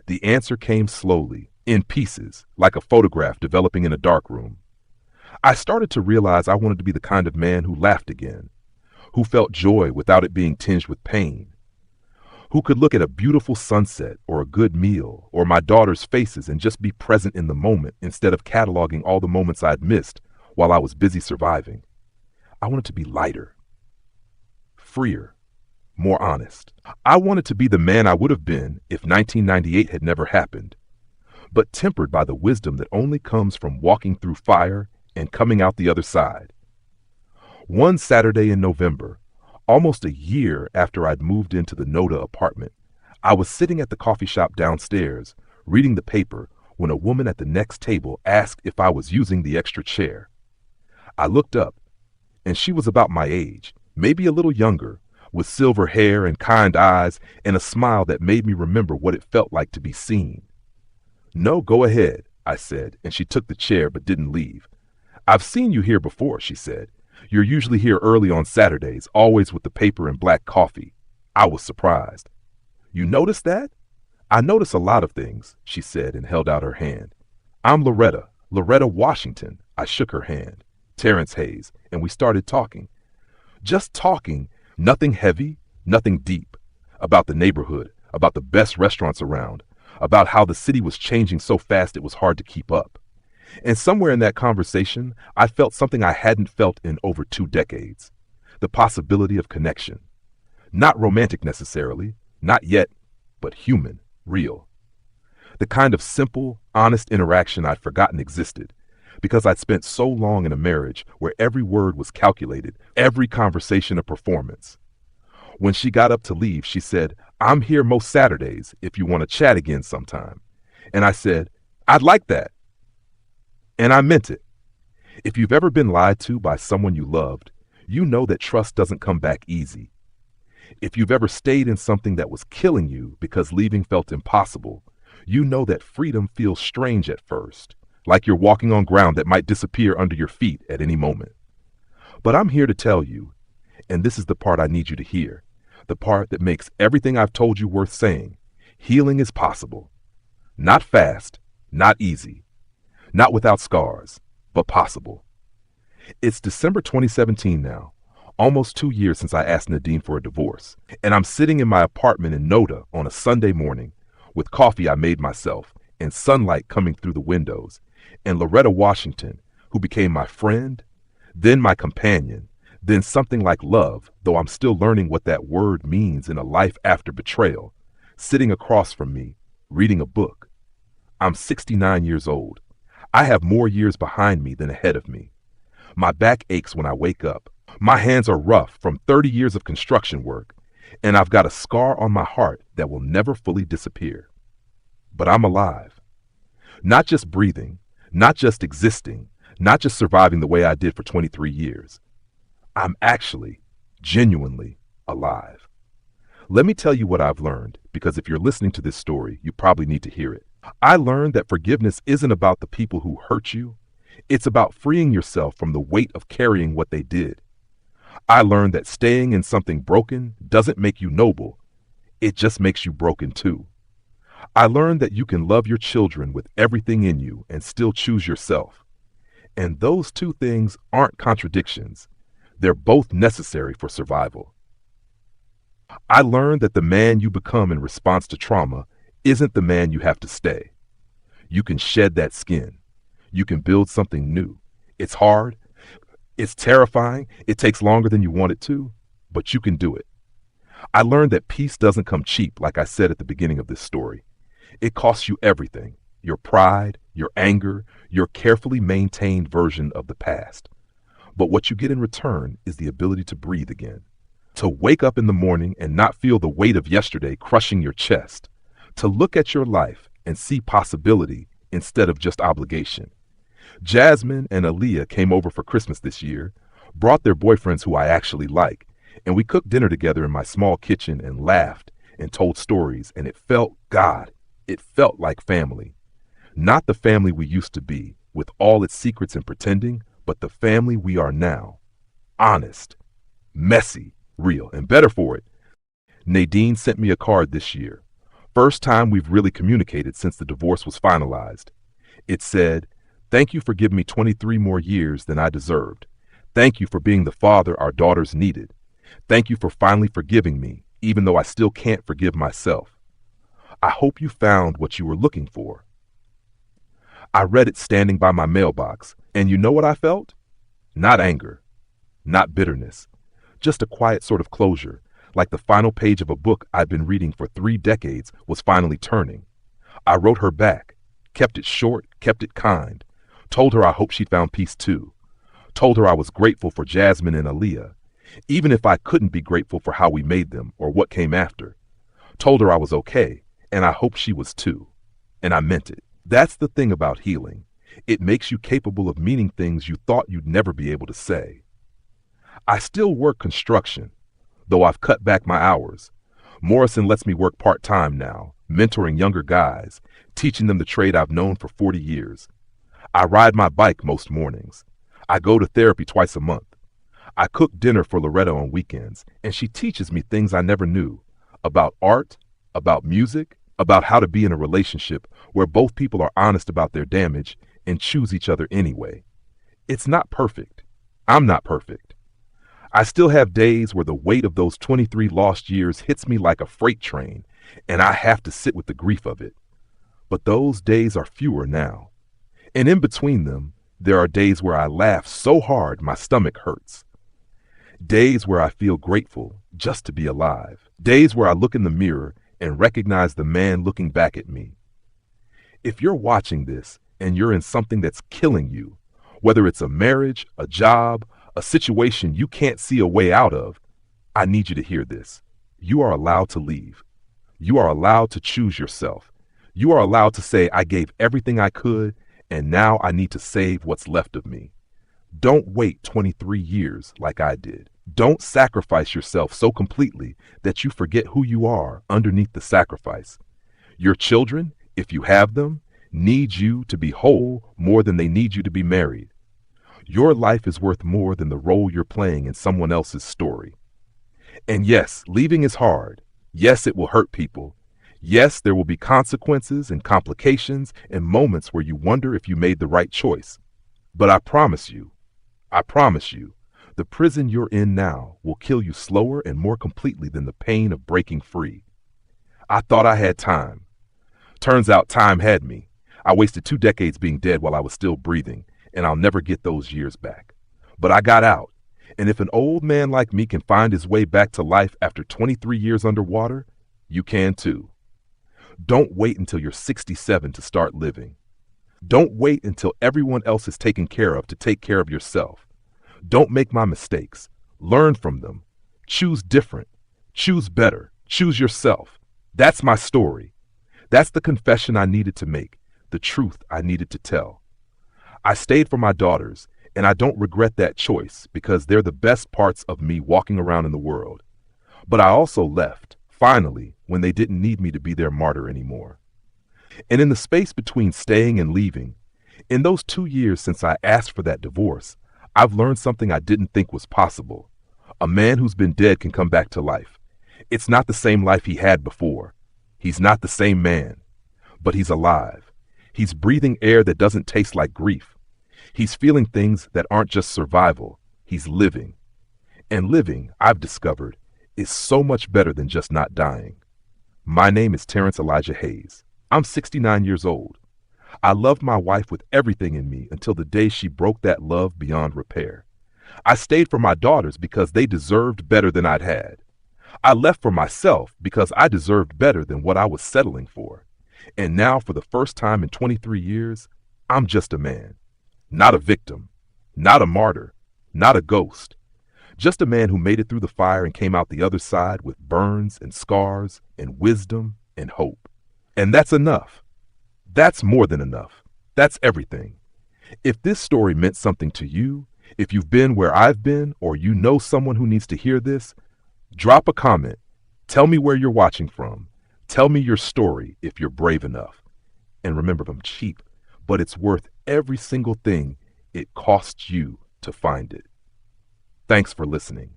The answer came slowly, in pieces, like a photograph developing in a darkroom. I started to realize I wanted to be the kind of man who laughed again, who felt joy without it being tinged with pain, who could look at a beautiful sunset or a good meal or my daughter's faces and just be present in the moment instead of cataloging all the moments I'd missed while I was busy surviving. I wanted to be lighter, freer, more honest. I wanted to be the man I would have been if 1998 had never happened, but tempered by the wisdom that only comes from walking through fire and coming out the other side. One Saturday in November, almost a year after I'd moved into the Noda apartment, I was sitting at the coffee shop downstairs, reading the paper, when a woman at the next table asked if I was using the extra chair. I looked up, and she was about my age, maybe a little younger, with silver hair and kind eyes and a smile that made me remember what it felt like to be seen. "No, go ahead," I said, and she took the chair but didn't leave. "I've seen you here before," she said. "You're usually here early on Saturdays, always with the paper and black coffee." I was surprised. "You noticed that?" "I notice a lot of things," she said and held out her hand. "I'm Loretta Washington." I shook her hand. "Terrence Hayes," and we started talking. Just talking, nothing heavy, nothing deep, about the neighborhood, about the best restaurants around, about how the city was changing so fast it was hard to keep up. And somewhere in that conversation, I felt something I hadn't felt in over 2 decades. The possibility of connection. Not romantic necessarily, not yet, but human, real. The kind of simple, honest interaction I'd forgotten existed, because I'd spent so long in a marriage where every word was calculated, every conversation a performance. When she got up to leave, she said, "I'm here most Saturdays if you want to chat again sometime." And I said, "I'd like that." And I meant it. If you've ever been lied to by someone you loved, you know that trust doesn't come back easy. If you've ever stayed in something that was killing you because leaving felt impossible, you know that freedom feels strange at first, like you're walking on ground that might disappear under your feet at any moment. But I'm here to tell you, and this is the part I need you to hear, the part that makes everything I've told you worth saying. Healing is possible. Not fast, not easy, not without scars, but possible. It's December 2017 now, almost 2 years since I asked Nadine for a divorce, and I'm sitting in my apartment in Noda on a Sunday morning with coffee I made myself and sunlight coming through the windows, and Loretta Washington, who became my friend, then my companion, then something like love, though I'm still learning what that word means in a life after betrayal, sitting across from me, reading a book. I'm 69 years old. I have more years behind me than ahead of me. My back aches when I wake up. My hands are rough from 30 years of construction work, and I've got a scar on my heart that will never fully disappear. But I'm alive. Not just breathing, not just existing, not just surviving the way I did for 23 years. I'm actually, genuinely alive. Let me tell you what I've learned, because if you're listening to this story, you probably need to hear it. I learned that forgiveness isn't about the people who hurt you. It's about freeing yourself from the weight of carrying what they did. I learned that staying in something broken doesn't make you noble. It just makes you broken too. I learned that you can love your children with everything in you and still choose yourself. And those two things aren't contradictions. They're both necessary for survival. I learned that the man you become in response to trauma isn't the man you have to stay. You can shed that skin. You can build something new. It's hard. It's terrifying. It takes longer than you want it to, but you can do it. I learned that peace doesn't come cheap, like I said at the beginning of this story. It costs you everything: your pride, your anger, your carefully maintained version of the past. But what you get in return is the ability to breathe again, to wake up in the morning and not feel the weight of yesterday crushing your chest, to look at your life and see possibility instead of just obligation. Jasmine and Aaliyah came over for Christmas this year, brought their boyfriends who I actually like, and we cooked dinner together in my small kitchen and laughed and told stories, and it felt like family. Not the family we used to be, with all its secrets and pretending, but the family we are now. Honest, messy, real, and better for it. Nadine sent me a card this year. First time we've really communicated since the divorce was finalized. It said, "Thank you for giving me 23 more years than I deserved. Thank you for being the father our daughters needed. Thank you for finally forgiving me, even though I still can't forgive myself. I hope you found what you were looking for." I read it standing by my mailbox, and you know what I felt? Not anger, not bitterness, just a quiet sort of closure, like the final page of a book I'd been reading for 3 decades was finally turning. I wrote her back, kept it short, kept it kind, told her I hoped she'd found peace too, told her I was grateful for Jasmine and Aaliyah, even if I couldn't be grateful for how we made them or what came after. Told her I was okay, and I hoped she was too. And I meant it. That's the thing about healing. It makes you capable of meaning things you thought you'd never be able to say. I still work construction, though I've cut back my hours. Morrison lets me work part-time now, mentoring younger guys, teaching them the trade I've known for 40 years. I ride my bike most mornings. I go to therapy twice a month. I cook dinner for Loretta on weekends, and she teaches me things I never knew about art, about music, about how to be in a relationship where both people are honest about their damage and choose each other anyway. It's not perfect. I'm not perfect. I still have days where the weight of those 23 lost years hits me like a freight train, and I have to sit with the grief of it. But those days are fewer now. And in between them, there are days where I laugh so hard my stomach hurts. Days where I feel grateful just to be alive. Days where I look in the mirror and recognize the man looking back at me. If you're watching this and you're in something that's killing you, whether it's a marriage, a job, a situation you can't see a way out of, I need you to hear this. You are allowed to leave. You are allowed to choose yourself. You are allowed to say, I gave everything I could, and now I need to save what's left of me. Don't wait 23 years like I did. Don't sacrifice yourself so completely that you forget who you are underneath the sacrifice. Your children, if you have them, need you to be whole more than they need you to be married. Your life is worth more than the role you're playing in someone else's story. And yes, leaving is hard. Yes, it will hurt people. Yes, there will be consequences and complications and moments where you wonder if you made the right choice. But I promise you, the prison you're in now will kill you slower and more completely than the pain of breaking free. I thought I had time. Turns out time had me. I wasted 2 decades being dead while I was still breathing, and I'll never get those years back. But I got out, and if an old man like me can find his way back to life after 23 years underwater, you can too. Don't wait until you're 67 to start living. Don't wait until everyone else is taken care of to take care of yourself. Don't make my mistakes. Learn from them. Choose different. Choose better. Choose yourself. That's my story. That's the confession I needed to make, the truth I needed to tell. I stayed for my daughters, and I don't regret that choice because they're the best parts of me walking around in the world. But I also left, Finally, when they didn't need me to be their martyr anymore. And in the space between staying and leaving, in those 2 years since I asked for that divorce, I've learned something I didn't think was possible. A man who's been dead can come back to life. It's not the same life he had before. He's not the same man, but he's alive. He's breathing air that doesn't taste like grief. He's feeling things that aren't just survival. He's living. And living, I've discovered, is so much better than just not dying. My name is Terrence Elijah Hayes. I'm 69 years old. I loved my wife with everything in me until the day she broke that love beyond repair. I stayed for my daughters because they deserved better than I'd had. I left for myself because I deserved better than what I was settling for. And now, for the first time in 23 years, I'm just a man. Not a victim. Not a martyr. Not a ghost. Just a man who made it through the fire and came out the other side with burns and scars and wisdom and hope. And that's enough. That's more than enough. That's everything. If this story meant something to you, if you've been where I've been, or you know someone who needs to hear this, drop a comment. Tell me where you're watching from. Tell me your story if you're brave enough. And remember, I'm cheap, but it's worth every single thing it costs you to find it. Thanks for listening.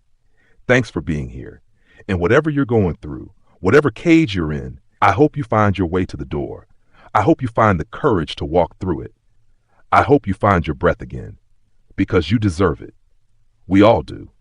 Thanks for being here. And whatever you're going through, whatever cage you're in, I hope you find your way to the door. I hope you find the courage to walk through it. I hope you find your breath again, because you deserve it. We all do.